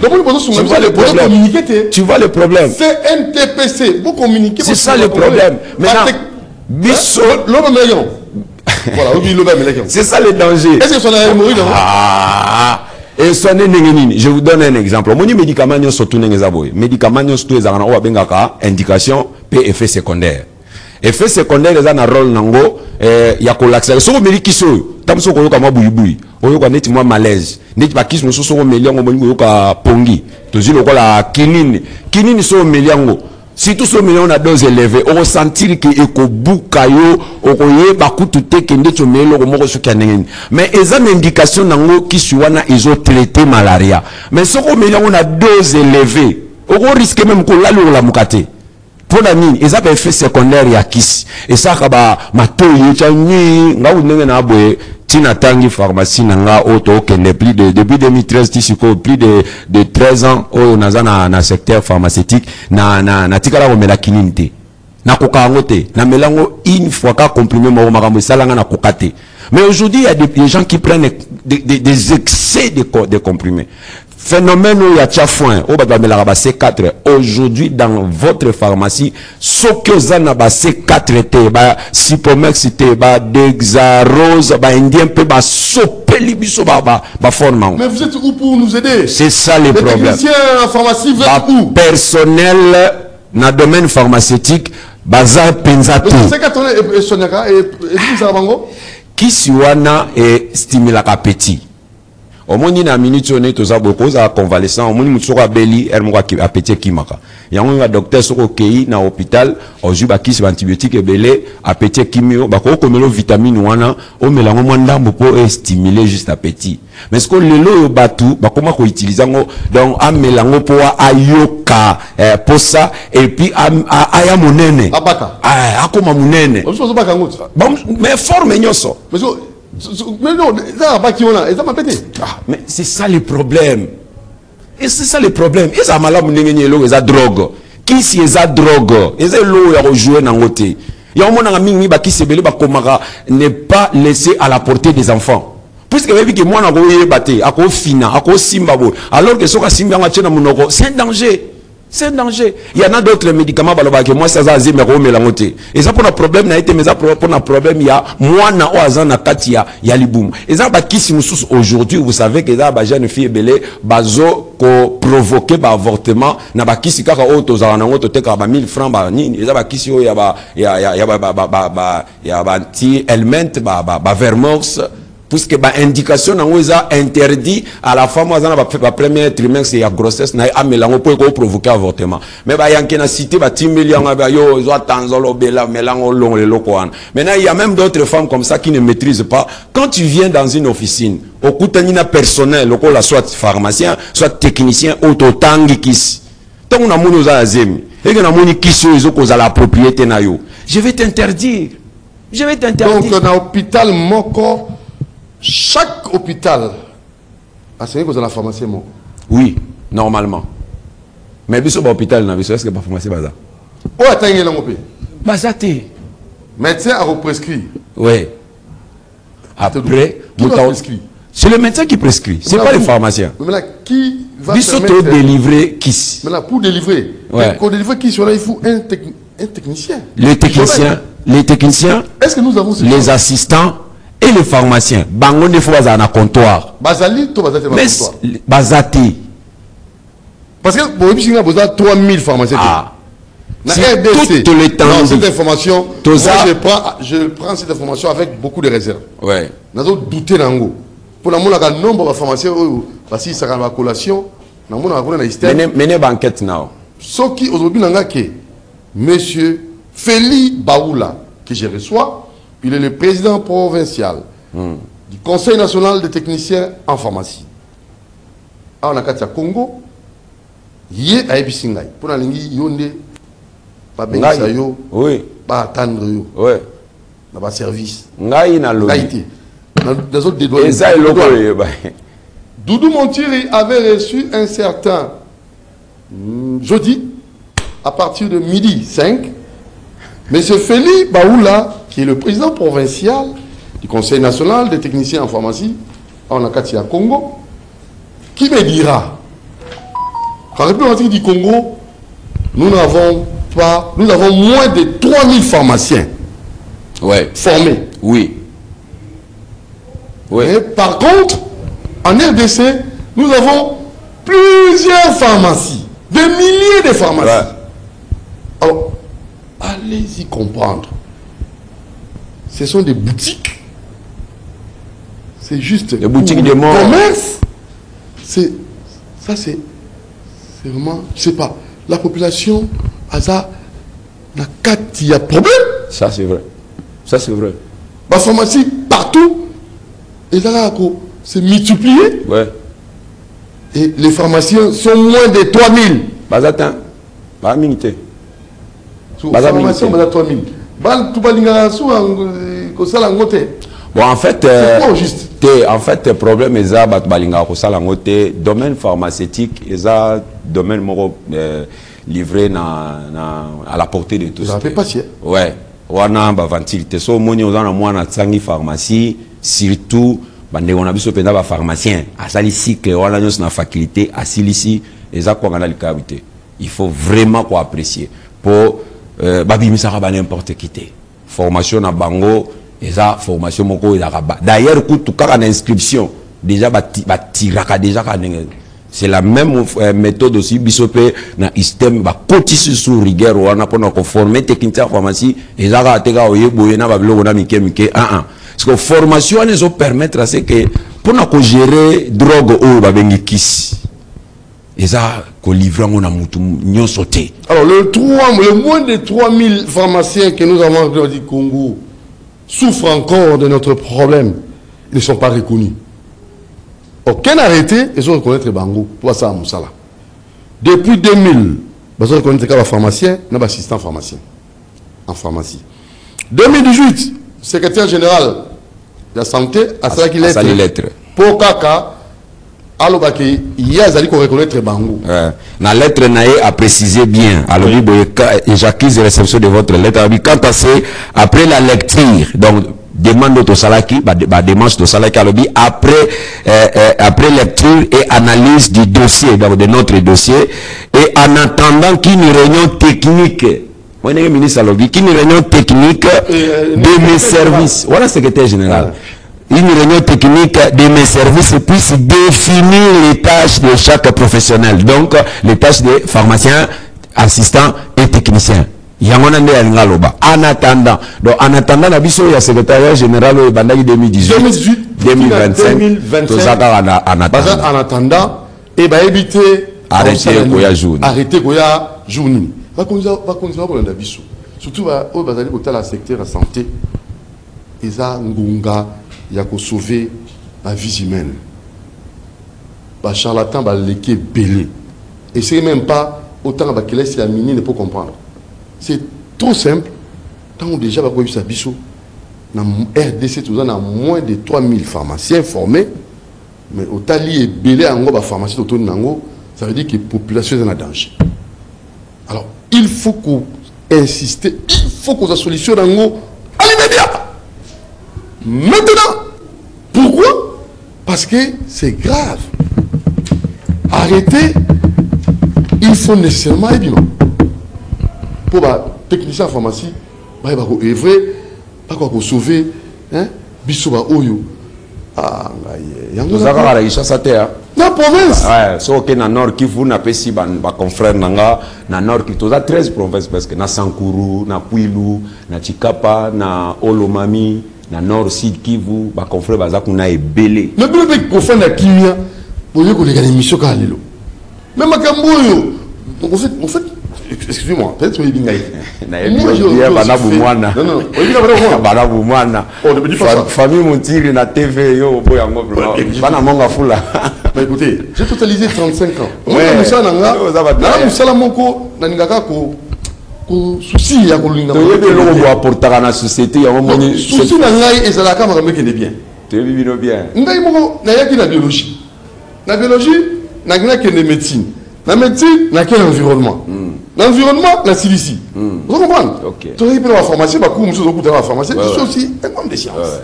Tu vois le problème. C'est NTPC. Vous communiquez. C'est ça le problème. Maintenant, voilà, c'est ça le danger. Est-ce que son hémorroïde? Ah, et son je vous donne un exemple. Mon médicament n'est surtout n'engagé. Médicament n'est surtout n'engagé. On va bien indication, puis effet secondaire. Effet secondaire les un rôle nango. Il y a collapse. Sur le médicament, tam so koyoka ma bouyi. Oyoka neti moi malaise. Neti ba kiss so so meliango mo yoka pongi. Tozi lokola kinini. Kinini so meliango. Si tout ce million a dose élevée, on ressentir que ekobukayo, okoye bakutu te kende chomelo komoko sukanengeni. Mais ils ont une indication nango qui suwana ils ont traité malaria. Mais ce qu'on million on a dose élevée, on risque même qu'on la la mukate. Pour la mine, ils ont un effet secondaire ya kiss. Et ça kaba matoyi chanyi ngawu nenge na boye. Tina tangi pharmacie nanga auto kende plus de depuis 2013 tisiko plus de 13 ans au na secteur pharmaceutique na tikala ko mela kininte na kokango te na melango une fois ka comprimé mo makambo salanga na kokate. Mais aujourd'hui il y a des gens qui prennent des excès de comprimés. Phénomène où il y a tchafouin, au badamela C4. Aujourd'hui, dans votre pharmacie, ce que vous avez C4 T, Sipomex T, Dexarose, Indien P, Sopelibiso, forme. Mais vous êtes où pour nous aider? C'est ça le problème. Techniciens en pharmacie, vous êtes où? Personnel, dans le domaine pharmaceutique, Bazar Penzato. C4 et Sonaka et Zabango? Qui siwana et stimule l'appétit. Au moins na minute on est tous à beaucoup à convalescent au moins mutsoko beli ermoka ki appétit kimaka ya un docteur soko kei na hôpital au juba kisi antibiotique belé appétit kimio bako komelo vitamine wana o melango mwandambo pour stimuler juste appétit mais ce que le lo batu bakoma ko utiliser ngo donc a melango pour ayoka pour ça et puis aya monene abaka akoma monene mais forme nyoso mais non, ça va qui on a, ça m'a pété. Mais c'est ça le problème. Et c'est ça le problème. Et ça m'a l'air de ça drogue. Qui si ça drogue? Et c'est l'eau à rejouer dans l'autre. Il y a un moment où qui se belé n'est pas laissé à la portée des enfants. Puisque vu que moi n'a batté, à quoi fina, à quoi simbabo. Alors que ce que simba na monoko, c'est un danger. C'est un danger. Il y en a d'autres médicaments que moi ça a zéro mais la montée. Et ça pour un problème n'a été mais ça pour un problème il y a moi na oazan na katia il y a liboum. Et ça bah qui si nous aujourd'hui vous savez que ça bah jeune fille belé bazo ko provoquer bah avortement na bah qui si kaka auto za na auto te ka bah 1000 francs bah ni et ça bah qui si il y a bah anti element bah vermox. Puisque bah indication na ouza interdit à la femme dans la première trimestre et à grossesse na amelango pour provoquer avortement mais bah yanke na cité bah 10 millions bah yo zo tanzolo bela melango long le lokoan. Maintenant il y a même d'autres femmes comme ça qui ne maîtrisent pas. Quand tu viens dans une officine au kutanina personnel lokola soit pharmacien soit technicien autotangi kisi tant on a moni za azemi et que na moni kisi zo ko za la propriété na yo je vais t'interdire donc dans l'hôpital moko. Chaque hôpital a signé que vous avez la pharmacie. Oui, normalement. Mais bien sûr, l'hôpital, est-ce que la pharmacie est là? Où est-ce que Bazaté. Médecin a prescrit. Oui. Après, c'est le médecin qui prescrit. Ce n'est pas le pharmacien. Mais qui va délivrer qui? Maintenant, pour délivrer, pour délivrer qui, il faut un technicien. Les techniciens, est-ce que nous avons les assistants et les pharmaciens, bango ne faut pas un comptoir. Bazali, to bazali mais bazati. Parce que bon, il y a 3000 pharmaciens. Ah. Si tout le temps. Non, cette information, moi, je prends cette information avec beaucoup de réserve. Ouais. Nous avons douté d'ango. Pour la moula, nombre de pharmaciens, parce que ça a la collation, nous avons une histoire. Menez banquette now. Ce qui aujourd'hui n'a que Monsieur Feli Baoula, que je reçois. Il est le président provincial du Conseil national des techniciens en pharmacie. On a Katia Congo. Yé a Ebisingai. Pour la ligne Yonde, pas benga yo, oui, pas attendre yo, oui, n'a pas service. Ngai na lobby. Ngaïté. Dans autres dédouanes. Et ça est le Doudou Montiri avait reçu un certain jeudi, à partir de midi 5, M. Feli Baoula, qui est le président provincial du Conseil national des techniciens en pharmacie, en Akatia Congo, qui me dira, quand la République du Congo, nous avons moins de 3000 pharmaciens formés. Oui. Oui. Et par contre, en RDC, nous avons plusieurs pharmacies, des milliers de pharmacies. Ouais. Alors, allez-y comprendre. Ce sont des boutiques. C'est juste des boutiques de mort. Commerce. Ça, c'est vraiment, je sais pas, la population, ça, il y a problème. Ça, c'est vrai. Ça, c'est vrai. La pharmacie, partout, et là, c'est multiplié. Ouais. Et les pharmaciens sont moins de 3000. Bazatan, pas minute. Pharmaciens, 3000. Bon, en fait, le problème est que domaine pharmaceutique est un domaine livré à la portée de tous. Vous n'avez pas si. Ouais. On a ventilité. So, on a pharmacie, surtout, on a besoin de pharmacien. À ça, ici, on a une faculté, à ici, et ça, on a le cavité. Il faut vraiment apprécier. Pour, n'importe qui. Formation à Bango, et ça, formation moko et d'ailleurs, tout cas en inscription, déjà, c'est la même méthode aussi, bisopé, na système, cotiser sur rigueur, on a pour former technicien en pharmacie, et ça, parce que formation, elle nous permettre à ce que, pour nous gérer drogue ou kiss. Et ça, qu'on livre, on a mouton, sauté. Alors, le moins de 3000 pharmaciens que nous avons au Congo souffrent encore de notre problème. Ils ne sont pas reconnus. Aucun arrêté, ils sont reconnaître Bango. Pour ça, à Moussala. Depuis 2000, ils sont reconnaître les pharmaciens, nos assistants pharmaciens. En pharmacie. 2018, secrétaire général de la santé, à ça qu'il est. Pour Kaka, alors il y a des qu'on reconnaître Bango. La lettre naïe a précisé bien. Alors j'accuse la réception de votre lettre. Quant à c'est après la lecture, donc demande de Salaki, demande de Salaki après lecture et analyse du dossier, donc de notre dossier, et en attendant qu'une réunion technique. Moi, je suis ministre qui une réunion technique de mes services. Voilà, secrétaire général. Une réunion technique de mes services puisse définir les tâches de chaque professionnel. Donc, les tâches des pharmaciens, assistants et techniciens. En attendant, il y a le secrétariat général de 2018, 2025, tout ça en attendant, et éviter arrêter Goya journée. Surtout au secteur de la santé, et ça, il y a qu'à sauver la vie humaine. Les charlatans vont les belé. Et ce n'est même pas autant que laisse la mini ne peut comprendre. C'est trop simple. Tant déjà, on a vu ça, dans RDC, on a moins de 3000 pharmaciens formés. Mais au tali et belé en gros, pharmacie ça veut dire que la population est en danger. Alors, il faut qu'on insiste, il faut qu'on ait solution à l'immédiat. Maintenant, pourquoi? Parce que c'est grave. Arrêter, il faut nécessairement évidemment. Pour les techniciens en pharmacie, il faut œuvrer, pour sauver, Bissoba Oyo. Ah, nous avons la la province. Ouais, so que na nord Kivu na pesi ba confrère nanga na nord Kivu toza 13 provinces parce que na Sankuru, na Kwilu, na Chikapa, na Olomami, na nord Sud Kivu ba confrère baza kuna ebele. Mais bien avec confrère na Kimia, pour dire que les émissions ka lelo. Même makambo yo. En fait, excusez-moi, peut-être que vous avez Non, ne me dis pas ça. Famille Montiri na TV, yo, mais écoutez, j'ai totalisé 35 ans. Moi, souci ya kolinga ko apportera na société ya moni souci na ngai ezala ka makambe kende bien te vivino bien ngai moko na yaki na biologie na ngina kende médecine na médecine na quel environnement l'environnement la silicie vous comprenez tu as pris la pharmacie ba ku muso zo kutana la pharmacie c'est aussi un homme de science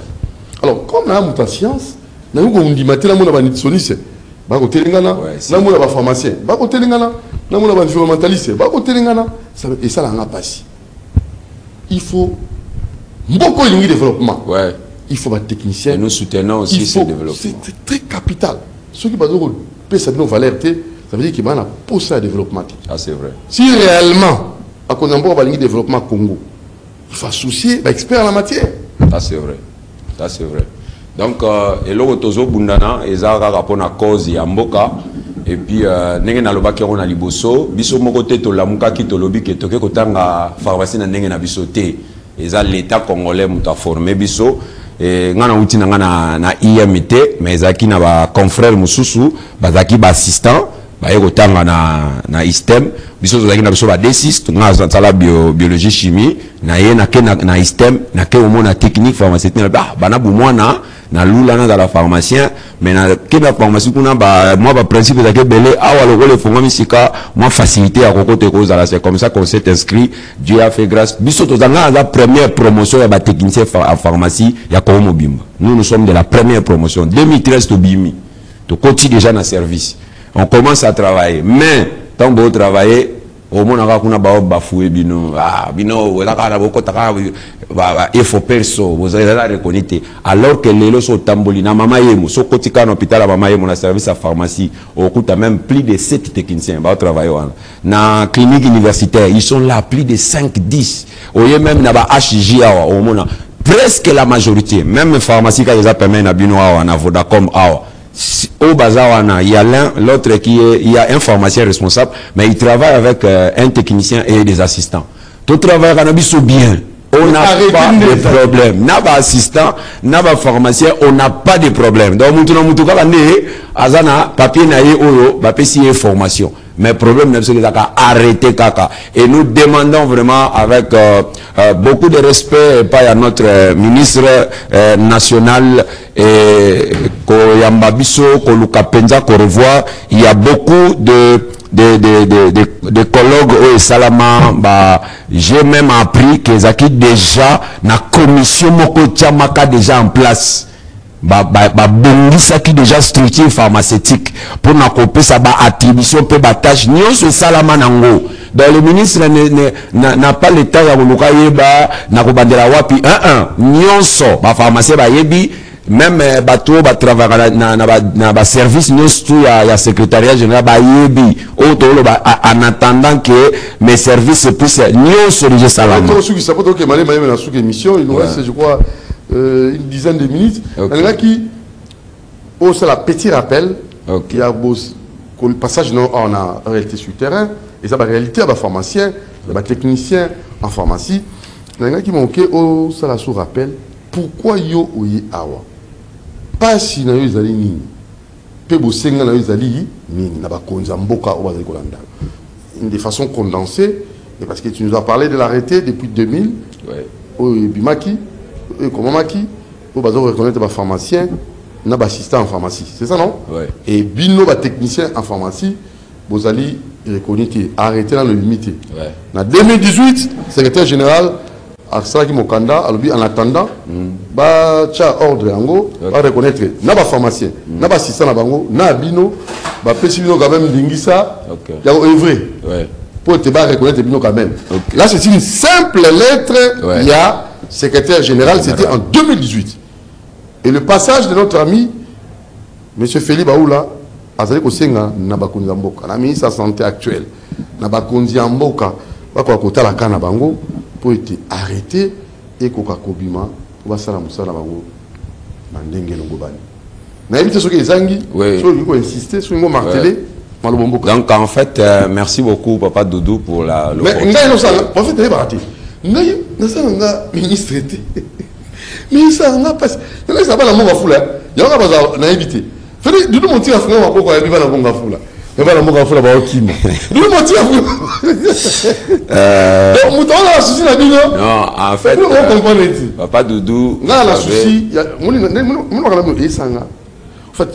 alors comme na muta science na ngo ndimate na mona ba nutritionniste ba ko telingana na mona ba pharmacien ba ko telingana na mona ba environnementaliste ba ko telingana et ça n'a pas si il faut beaucoup de développement il faut des techniciens et nous soutenons aussi ce développement c'est très capital ceux qui basent ça nos valeurs ça veut dire qu'il va a pousser à développement c'est vrai si réellement à cause d'un bon développement Congo il faut associer expert en la matière c'est vrai donc et l'autre tozo bundana ezara rapport na cause ya mboka et puis ndenge na lobaki on a liboso biso moko te to lamuka ki to lobi ke toke kotanga pharmacie na ndenge na biso te eza l'état congolais muta formé biso et ngana uti na ngana na IMT mais ezaki na ba confrère mususu bazaki ba assistant ba yekotanga na ISTEM biso zaki na biso ba D6 ngana zala biologie chimie na ye na ke na ISTEM na ke omona technique pharmaceutique bana bumwana na lula na la pharmacien mais na ke na pharmacie kuna moi principe de belé awa le fonga misika moi facilité à côté cause là c'est comme ça qu'on s'est inscrit Dieu a fait grâce biso to zanga la première promotion ya ba technicien en pharmacie ya ko mobimba nous sommes de la première promotion 2013 to bimi to continue déjà na service on commence à travailler mais tant beau travailler au moins on a kuna ba foué bino bino wala kana boko taka il faut perso vous allez la reconnaître alors que les lots tamboli na mama yemo so kotika na hôpital la mama yemo na service à pharmacie au coûte même plus de 7 techniciens ba travailler na clinique universitaire ils sont là plus de 5-10 au lieu même na ba HJ au moins presque la majorité même pharmacie quand ils appellent na bino na Vodacom au Bazawana, il y a l'un, l'autre il y a un pharmacien responsable, mais il travaille avec un technicien et des assistants. Tout travail est bien. On n'a pas de problème. N'a pas assistant, n'a pas pharmacien, on n'a pas de problème. Donc, nous avons papier naïe oyo, papier formation. Mais le problème, c'est que arrêter kaka. Et nous demandons vraiment avec beaucoup de respect, pas à notre ministre national, Koyambabiso, Kolukapenza, Korevoa, il y a beaucoup de collègues au Salama, j'ai même appris qu'ils ont déjà la commission Moko Tchamaka déjà en place. Bongisa qui déjà structure pharmaceutique pour na couper sa attribution pe tâche ni on se salama nango donc le ministre n'a pas l'état ya koluka yeba na kobandela wapi ni on so ba pharmacie ba yebi même bato ba travailler na ba service ni tout ya secrétariat général ba yebi auto ba en attendant que mes services puissent ni on se déjà salama tout ce qui s'appelle que malé na sous émission il nous reste je crois une dizaine de minutes. Il y en a qui ont la petit rappel qu'il y a le passage on a réalité sur le terrain et ça la réalité à la pharmacien, à technicien en pharmacie. Il y en a qui manquent au ça sous rappel pourquoi yo oye awa pas si na yo zali ni pe bosenga na yo zali ni na ba konza mboka o bazali kolanda de façon condensée et parce que tu nous as parlé de l'arrêté depuis 2000 au Bimaki et comment Maki, vous allez reconnaître les pharmaciens, les assistants en pharmacie. C'est ça, non? Et bino les techniciens en pharmacie, vous allez reconnaître, arrêter dans le limité. En 2018, le secrétaire général, Arsaki Mokanda, en attendant, bah, ordre yango, va reconnaître, n'a pas pharmacien, n'a pas assistant, n'a bino, bah, pessimino quand même d'ingisa, il y a œuvré. Pour te reconnaître bino quand même. Là, c'est une simple lettre, il y a secrétaire général, c'était en 2018. Et le passage de notre ami, M. Félix Baoula, Azali Kosenga, Nabakonzi Amboka, la ministre de la Santé actuelle, Nabakonzi Amboka, Bakota la Kana Bango, pour être arrêté et Koka Kobima, pour Basala Moussa Bango, Mandenge Nongobani. N'a évité ce que les Zangi, sur lui insister, sur lui marteler, Donc en fait, merci beaucoup Papa Doudou pour la... Mais en fait, il y a un ministre. Mais ça n'a pas... Il y a pas la mort à fou là. Il y a pas la évité. Fallait Doudou monter à fond pourquoi il y a la mort à fou là. Il y a pas la mort à fou là bas au Kim. Doudou monter à fou. Donc mouton là souci la bino. Non, en fait, Papa Doudou, là la souci, il y a en fait,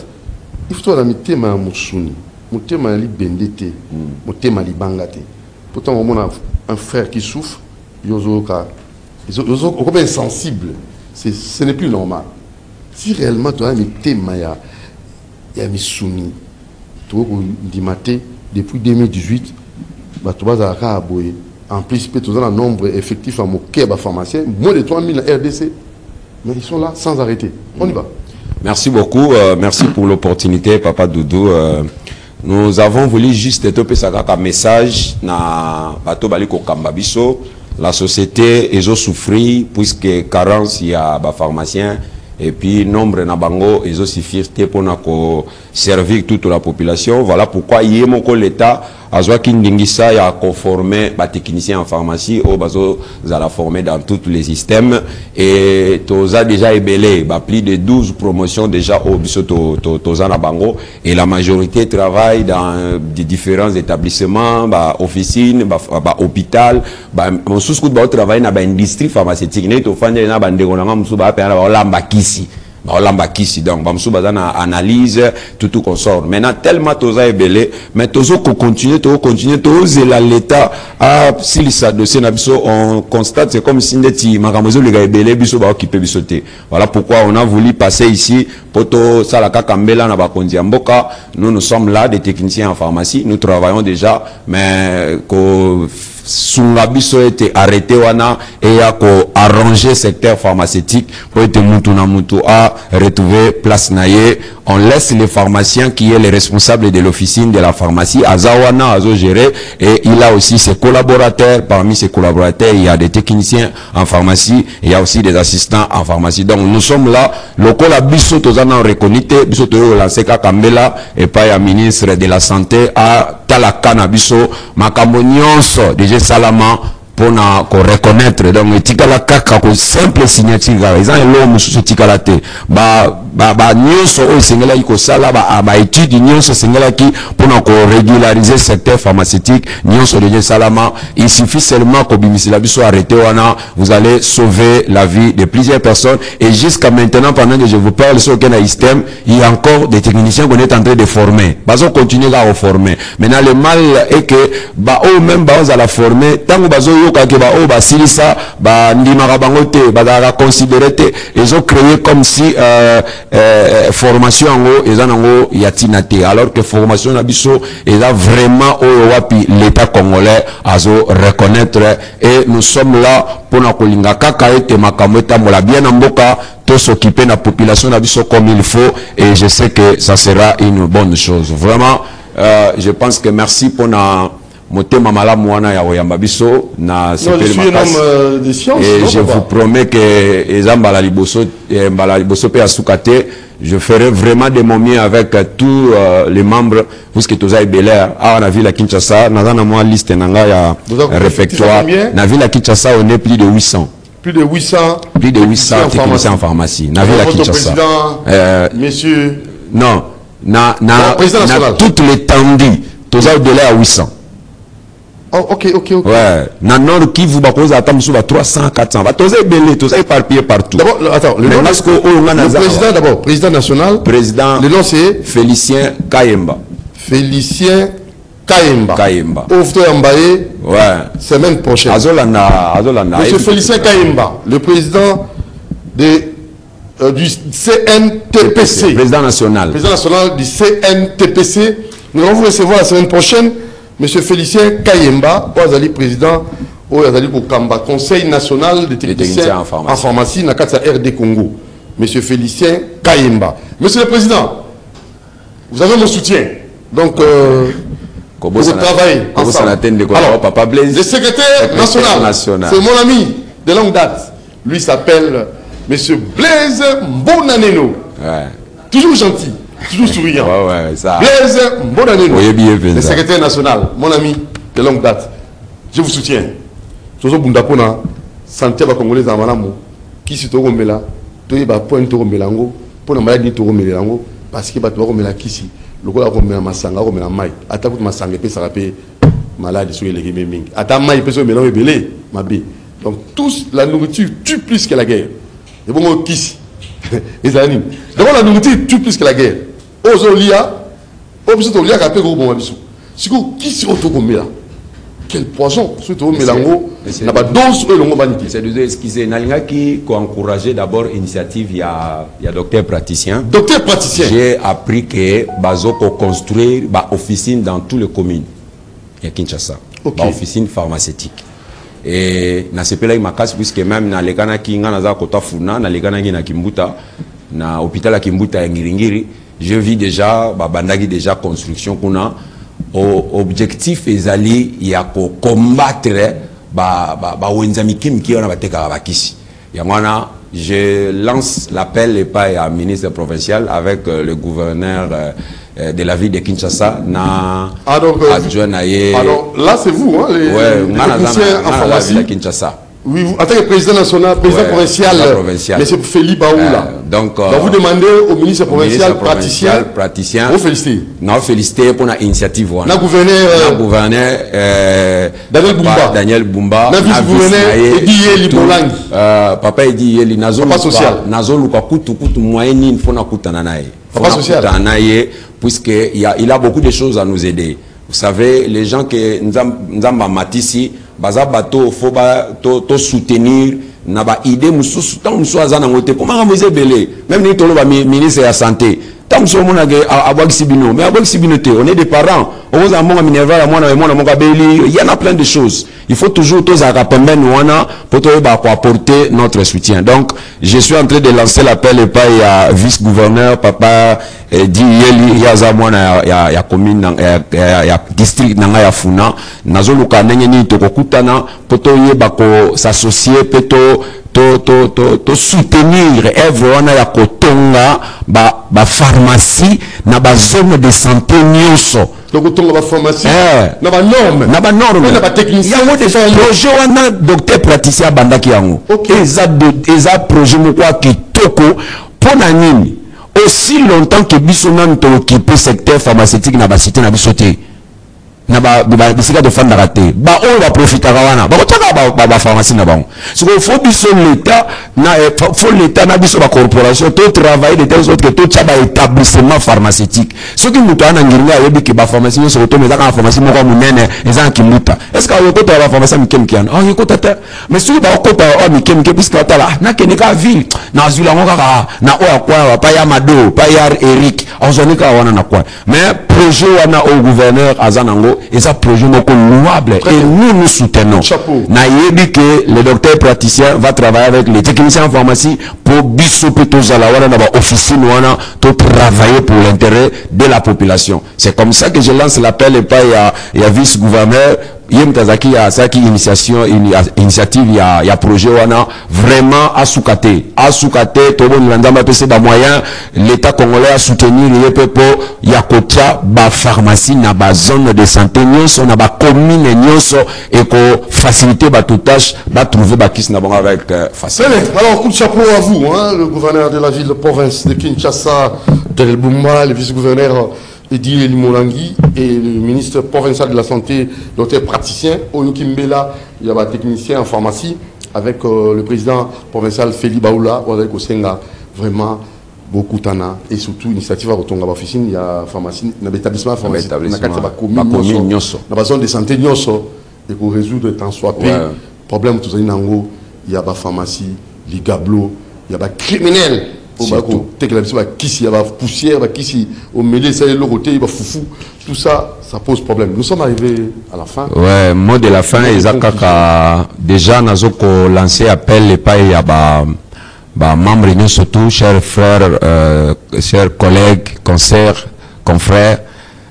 il faut la mettre ma moussuni. Motema li bendete, motema li bangate. Pourtant on a un frère qui souffre, yozo insensible. Ce n'est plus normal. Si réellement tu as mis tema ya misuni, tu as depuis 2018, bah tu vas à aboyer. En plus tu as un nombre effectif à moquer à pharmacien, moins de 3000 RDC, mais ils sont là sans arrêter. On y va. Merci beaucoup, merci pour l'opportunité, Papa Doudou. Nous avons voulu juste te passer un message na bato baliko kambabiso. La société est souffri puisque carence il y a des pharmaciens et puis nombre na bango ils ont suffisé pour servir toute la population. Voilà pourquoi il y a l'État a kindingisa ya conformer les techniciens en pharmacie au bazo la former dans tous les systèmes et toza déjà ébélé plus de 12 promotions déjà au biso toza na bango et la majorité travaille dans des différents établissements officines hôpital on sous travaille dans l'industrie pharmaceutique ne to fande na bandeko na musu ba pe na ba lamba kisi donc bamsou bazana analyse tout consort maintenant tellement toza ébélé mais tozo continuer la l'état à si ça dossier na biso on constate c'est comme si ndeti makamozo le ga ébélé biso ba occuper bisoté. Voilà pourquoi on a voulu passer ici poto salaka kambela na bakonzi ya mboka. Nous sommes là des techniciens en pharmacie, nous travaillons déjà mais ko Sungabiso était arrêté wana et a arrangé secteur pharmaceutique pour être mutu na mutu à retrouver place naye. On laisse les pharmaciens qui est les responsables de l'officine de la pharmacie Azawana Azo gérer et il a aussi ses collaborateurs. Parmi ses collaborateurs il y a des techniciens en pharmacie, il y a aussi des assistants en pharmacie. Donc nous sommes là lokola biso tozana reconnaître biso to lancer Kambela et pas ya ministre de la santé à talakana biso makambo nyonso déjà salama pour reconnaître donc etikala kaka ko simple signature ils ont l'homme sous etikala te ba nyonso o sengela iko sala ba étude nyonso sengela ki pour régulariser secteur pharmaceutique nyonso déjà salama. Il suffit seulement ko bimisila biso arrêter wana vous allez sauver la vie de plusieurs personnes et jusqu'à maintenant pendant que je vous parle sur quel système il y a encore des techniciens qu'on est en train de former bazo continuer à former. Maintenant le mal est que même à la former tant bazo yoka ke silisa ndimaka bango te bazala considéré te ils ont créé comme si formation yango eza nango yatina te alors que formation na biso eza vraiment oyo wapi l'état congolais azo reconnaître et nous sommes là pour na kolinga kaka ete makambo etambola bien na mboka to s'occuper na population na biso comme il faut et je sais que ça sera une bonne chose vraiment. Je pense que merci pour na motema malamu wana ya oyamba biso na sepeli makasi. Je suis un homme de science. Et je vous promets que ezambala liboso pe asukate je ferai vraiment de mon mieux avec tous les membres puisque toza ebelaire à la ville à Kinshasa nazana moi liste nanga ya réfectoire na ville à Kinshasa on est plus de 800 techniciens en pharmacie na ville à Kinshasa monsieur non na toute l'étendue toza au-delà à 800. Oh, ok. Ouais. Nanor qui vous propose à 300, 400. Va tous belé, tous éparpillés partout. D'abord, attends, le président d'abord, président national. Président. Le nom c'est Félicien Kayemba. Félicien Kayemba. Ouvre Mbaye. Ouais. Semaine prochaine. Azolanda. Monsieur Félicien Kayemba, le président du CNTPC. Président national. Président national du CNTPC. Nous allons vous recevoir la semaine prochaine. Monsieur Félicien Kayemba, président au Kamba, Conseil national des techniciens en pharmacie, dans le RD Congo. Monsieur Félicien Kayemba. Monsieur le Président, vous avez mon soutien. Donc, vous travaillez ensemble. Alors, le secrétaire national, c'est mon ami de longue date. Lui s'appelle Monsieur Blaise Mbonaneno. Ouais. Toujours gentil. toujours souriant. Ouais, ça. Blaise, bonne année. Le secrétaire national, mon ami de longue date, je vous soutiens. Soso Bundapona, Santiago Congolais en Malamo, qui se trouve au Mela, tu vas point au Melango, pour la maladie au Melango, parce que tu vas au Mela Kissi, le gars au Mela Massanga, au Mela Mai, attaque Massanga, et ça rappelle malade sur les gaming. Attends, Mai, peut se mélanger belé, ma bé. Donc, tous, la nourriture tue plus que la guerre. Et bon, Kissi, les animes. D'abord, la nourriture tue plus que la guerre. Ozolia, Ozolia, qui a fait gros bon abisso. Si vous, qui s'y retrouve au Mela? Quel poison, surtout au Mélango, n'a pas d'os et le banité. C'est de excuser. Nalinga qui a encouragé d'abord l'initiative, il y a docteur praticien. Docteur praticien. J'ai appris que Bazoko construire une officine dans toutes les communes. Il y a Kinshasa. Une officine pharmaceutique. Et na sepela imakasi puisque même na lekana ki nga naza kota funa na lekana ki na Kimbuta na hôpital à Kimbuta ya Ngiringiri, je vis déjà bandagi déjà construction kuna. Objectif ezali ya ko combattre wenzami kimiki wana bateka bakisi yangwana. Je lance l'appel et pas à ministre provincial avec le gouverneur de la ville de Kinshasa na adjoint. Alors là c'est vous hein, les techniciens en pharmacie de Kinshasa. Oui, en tant que président national, président provincial, M. Félix Baoula. Donc vous demandez au ministre provincial praticien, vous félicitez. Non, féliciter pour l'initiative. Le gouverneur Daniel Bumba. Le vice-gouverneur Edi Yeli Bolang. Papa Edi Yeli, Papa social. Nazoluka kutu moyenne, il faut nakutana nae. Papa social. Puisqu'il a beaucoup de choses à nous aider. Vous savez, les gens que Nzamba Matisi, baza bato faut to soutenir na ba idée mususu tant musu azana ngote comment vous belé même ni tolo ba ministre de la santé tant musu mona ke abwakisi bino mais abwakisi bino te on est des parents on a monga minerval mona monga beli il y en a plein de choses il faut toujours tous à rappeler wana pour apporter notre soutien. Donc je suis en train de lancer l'appel et pas à vice-gouverneur papa dit yeli yaza mwana ya commune ya district nanga ya Funa nazoluka ndenge ni tokokutana poto yeba ko s'associer peto to soutenir œuvre wana ya kotonga ba pharmacie na ba zone de santé nyonso. Donc on va pharmacie na ba norme na ba technicien yango de projet wana docteur praticien bandaki yango eza projet moko kitoko pona nini aussi longtemps que biso nan to occuper secteur pharmaceutique na ba cité na biso te na ba bisika de fanda raté ba on va profiter wana ba kotaka ba pharmacie na bango so faut biso l'état na faut l'état na biso ba corporation to travailler de telle sorte que to tcha ba établissement pharmaceutique ce qui muto ana ngiringa yebi ke ba pharmacie so to meza ka pharmacie moko munene eza kimuta est-ce que on kota ba pharmacie mikemkian oh yekota ta mais si ba kota o mikemke puisque atala na keneka ville na zula ngoka na o akwa pa ya mado pa ya Eric ozonika wana na kwa mais projet wana au gouverneur azanango et ça projet louable et nous soutenons. Chapeau. Naïebi que le docteur praticien va travailler avec les techniciens en pharmacie pour bisoper tous à la wana na officine wana pour travailler pour l'intérêt de la population. C'est comme ça que je lance l'appel et pas il y a vice-gouverneur Yemtazaki a saki initiative il y a projet wana vraiment à soukate tobo nlandamba pese ba moyen l'état congolais a soutenir les pepo ya kotia ba pharmacie na ba zone de santé nyonso na ba commune nyonso et ko faciliter ba tout tâche ba trouver ba kis na bango avec facilité. Alors coup de chapeau à vous hein, le gouverneur de la ville de province de Kinshasa, Daniel Bumba, le vice-gouverneur Edi Molangi et le ministre provincial de la santé, docteur praticien, Oyoki Mbela, il y a un technicien en pharmacie, avec le président provincial Félix Baoula, avec Osenga, vraiment beaucoup tana, et surtout l'initiative à Rotonga officine, il y a pharmacie, il y a un établissement pharmacie, il y a une zone de santé, et pour résoudre le temps soit payé, problème tout ça, il y a une pharmacie, les gablots, il y a des criminels. Tout ça, ça pose problème. Nous sommes arrivés à la fin. Ouais, mot de la fin, déjà, nous avons lancé appel et pas il y a membres nous surtout, chers frères, chers collègues, confrères,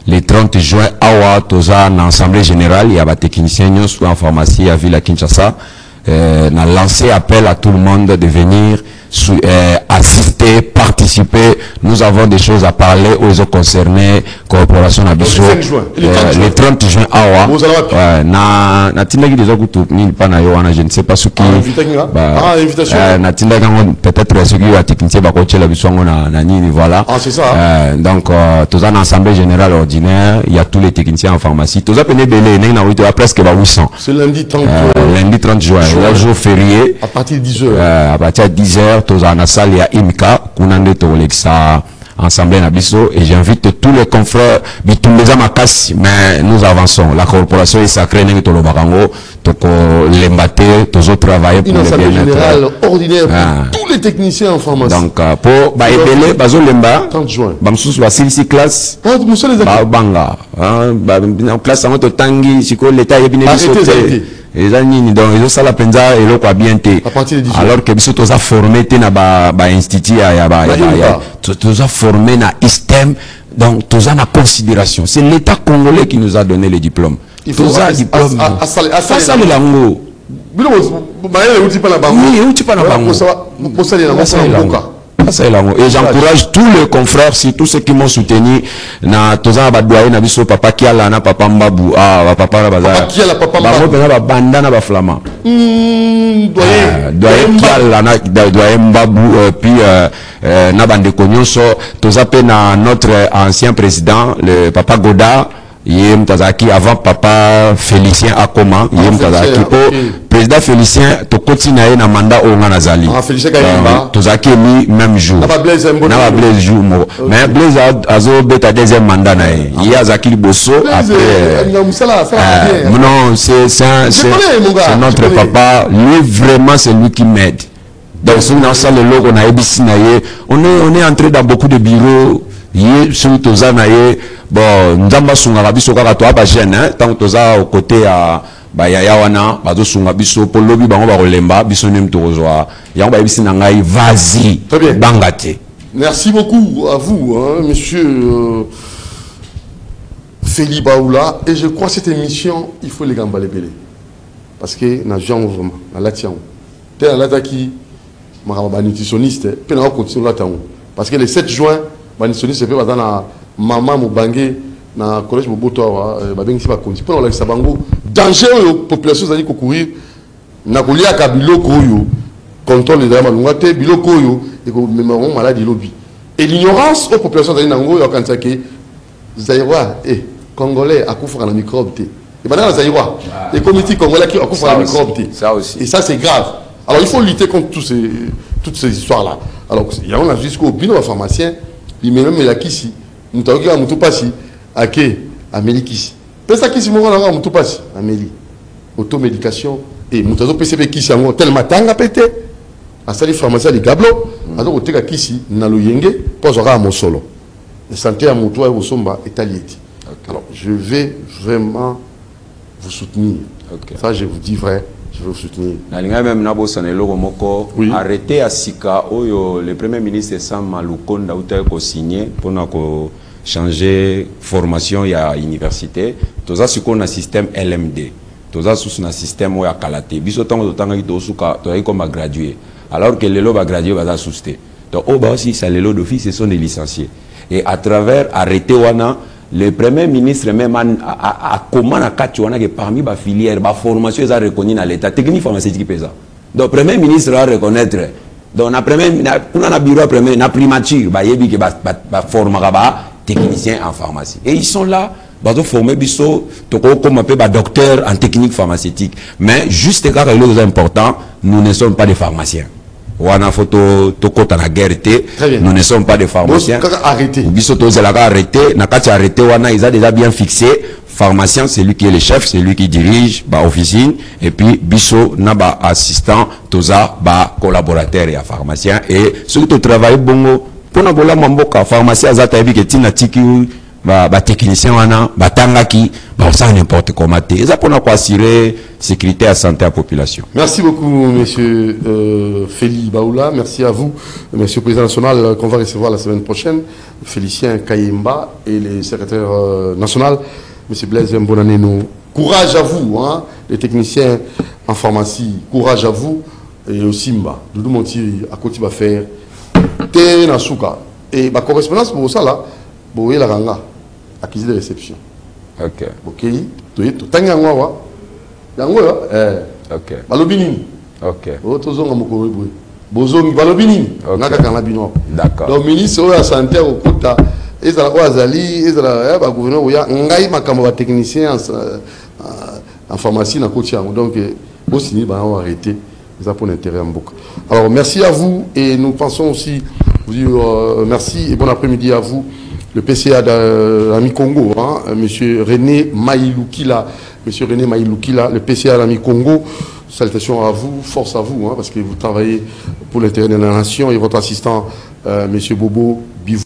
le 30 juin, Awa, Toza, dans l'Assemblée générale, il y a des techniciens nous en pharmacie à Ville à Kinshasa. On a lancé appel à tout le monde de venir assister participer. Nous avons des choses à parler aux autres concernés, coopération Nabiso. Le 30 juin, na tindaki déjà kutu ni pana yo wana je ne sais pas ce qui invitation na tindaki peut-être ceux qui va technicien ba coacher la bisongo na nini voilà. Ah c'est ça. Donc tous en assemblée générale ordinaire, il y a tous les techniciens en pharmacie. Tous appelés belé na wito presque ba 800. C'est lundi 30 lundi 30 juin, le jour férié à partir de 10h. À partir de 10h, tous en salle ya Imka kunande to lexa Assemblée Nabiso, et j'invite tous les confrères Bitumbeza Makasi, mais nous avançons. La corporation est sacrée, nous to lobarango, to l'embate, tous travailler pour le bien-être général ordinaire pour tous les techniciens en pharmacie. Donc pour baebele bazo lemba 30 juin. Bamsus wa silsi classe. Ba banga. En classe en tangi, siko l'état yebine biso. Et ça donc ils ont ça la penza et l'eau quoi bien té alors que biso tous a formé té na ba institut ya tous a formé na système donc tous a na considération c'est l'état congolais qui nous a donné les diplômes tous a diplôme ça le lango bilo ba ele uti pa na bango oui uti pa na bango pour ça et j'encourage tous les confrères, tous ceux qui m'ont soutenu, na toza ba doyen na biso papa Kiala na papa Mbabu papa na baza. Papa Kiala papa Mbabu. Ba ba banda na ba flama. Doyen Kiala na doyen Mbabu puis na bande konyonso toza pe na notre ancien président le papa Godard. Yem Tazaki avant papa Félicien Akoma Yem Tazaki président Félicien to continuer na mandat au Nazali Félicien Kayimba Tozaki mi même jour na Blaise jour mais Blaise azo beta deuxième mandat na y a Zaki Bosso après non c'est notre papa lui vraiment c'est lui qui m'aide donc sur dans ça le logo na ebisi na ye on est entré dans beaucoup de bureaux yé sur toza na ye bon nzamba sunga kabiso kaka to aba jeune tant toza au côté à ba ya wana bazo sunga biso po lobi bango ba kolemba biso nem tozwa yango ba bisi na ngai vas-y bangate. Merci beaucoup à vous monsieur Feli Baoula, et je crois que cette émission il faut les gambaler belé parce que na gens vraiment na latian tel la qui ma nutritionniste pe na continuer là parce que le 7 juin nutritionniste peut dans la maman Moubangue na collège Moboto ba bengi ba konti pour la sabango danger aux populations zali ko courir na kolia ka biloko yo contrôle de la malungate biloko yo et ko mémoire maladie lobby et l'ignorance aux populations zali nango yo kanza ke zaïwa congolais akufa na microbe té et bana zaïwa et comité congolais qui akufa na microbe té ça aussi et ça c'est grave. Alors il faut lutter contre toutes ces histoires là. Alors il y a on a jusqu'au bino pharmacien il même la kisi mutaoki ka mutu pasi ake ameli kisi pesa kisi moko na mutu pasi ameli automédication et mutazo PCB kisi yango tellement tanga pété asali pharmacie li gablo azo koteka kisi na loyenge pour zoka mosolo la santé à mutu et bosomba etalieti. Alors je vais vraiment vous soutenir. Ça je vous dis vrai. Je veux soutenir. Même arrêter à Sika, le Premier ministre Sam Malukonda a signé pour changer formation à l'université. Tout ça, c'est un système LMD. Tout ça, c'est un système où il y a Kalate. Bisotan, comme gradué. Alors que les lots va graduer, va s'assister. Donc, aussi, c'est les lots d'office, ce sont des licenciés. Et à travers arrêter Wana, le Premier ministre même a comment que parmi les filières, la formation est reconnue dans l'État. Technique pharmaceutique pesa. Donc le Premier ministre va reconnaître. Donc on a bureau premier, na primature, bah yebi que bah former technicien en pharmacie. Et ils sont là, bah ils former biso, comme un peu docteur en technique pharmaceutique. Mais juste car il est important, nous ne sommes pas des pharmaciens. Wana photo tokota na guerre nous ne sommes pas des pharmaciens. Arrêté. Biso tozelaka arrêté, nakati arrêté wana ils a déjà bien fixé. Pharmacien c'est lui qui est le chef, c'est lui qui dirige ba officine et puis biso na ba assistant toza ba collaborateur et pharmacien et ceux qui travaillent bongo pour na bola mamboka pharmacien azata ebi ke tina tiki ba technicien wana batanga ki ba ça n'importe comment té ça pour assurer sécurité et santé à la population. Merci beaucoup monsieur Feli Baoula, merci à vous monsieur le président national qu'on va recevoir la semaine prochaine, Félicien Kayimba et le secrétaire national monsieur Blaise Mbonane. Courage à vous hein, les techniciens en pharmacie, courage à vous et au Simba Doudou Montiri à côté va faire Té na souka. Et ma correspondance pour ça là, boye la ranga, accusé de réception. Ok. Ok, tu tanga ngwa yango ok. Balobini. Ok. Autre zone moko boye. Bozongi balobini. Naka kana bino. D'accord. Donc ministre de la santé au kota ezala ko azali ezala ba gouverneur oya ngai makambo ba technicien en pharmacie na koti yango. Donc aussi ba on arrêter ça pour l'intérêt en boucle. Alors merci à vous et nous pensons aussi vous dire merci et bon après-midi à vous. Le PCA d'Ami Congo, hein, Monsieur René Maïloukila, Monsieur René Maïloukila, le PCA d'Ami Congo, salutations à vous, force à vous, hein, parce que vous travaillez pour l'intérêt de la nation et votre assistant, Monsieur Bobo Bivou.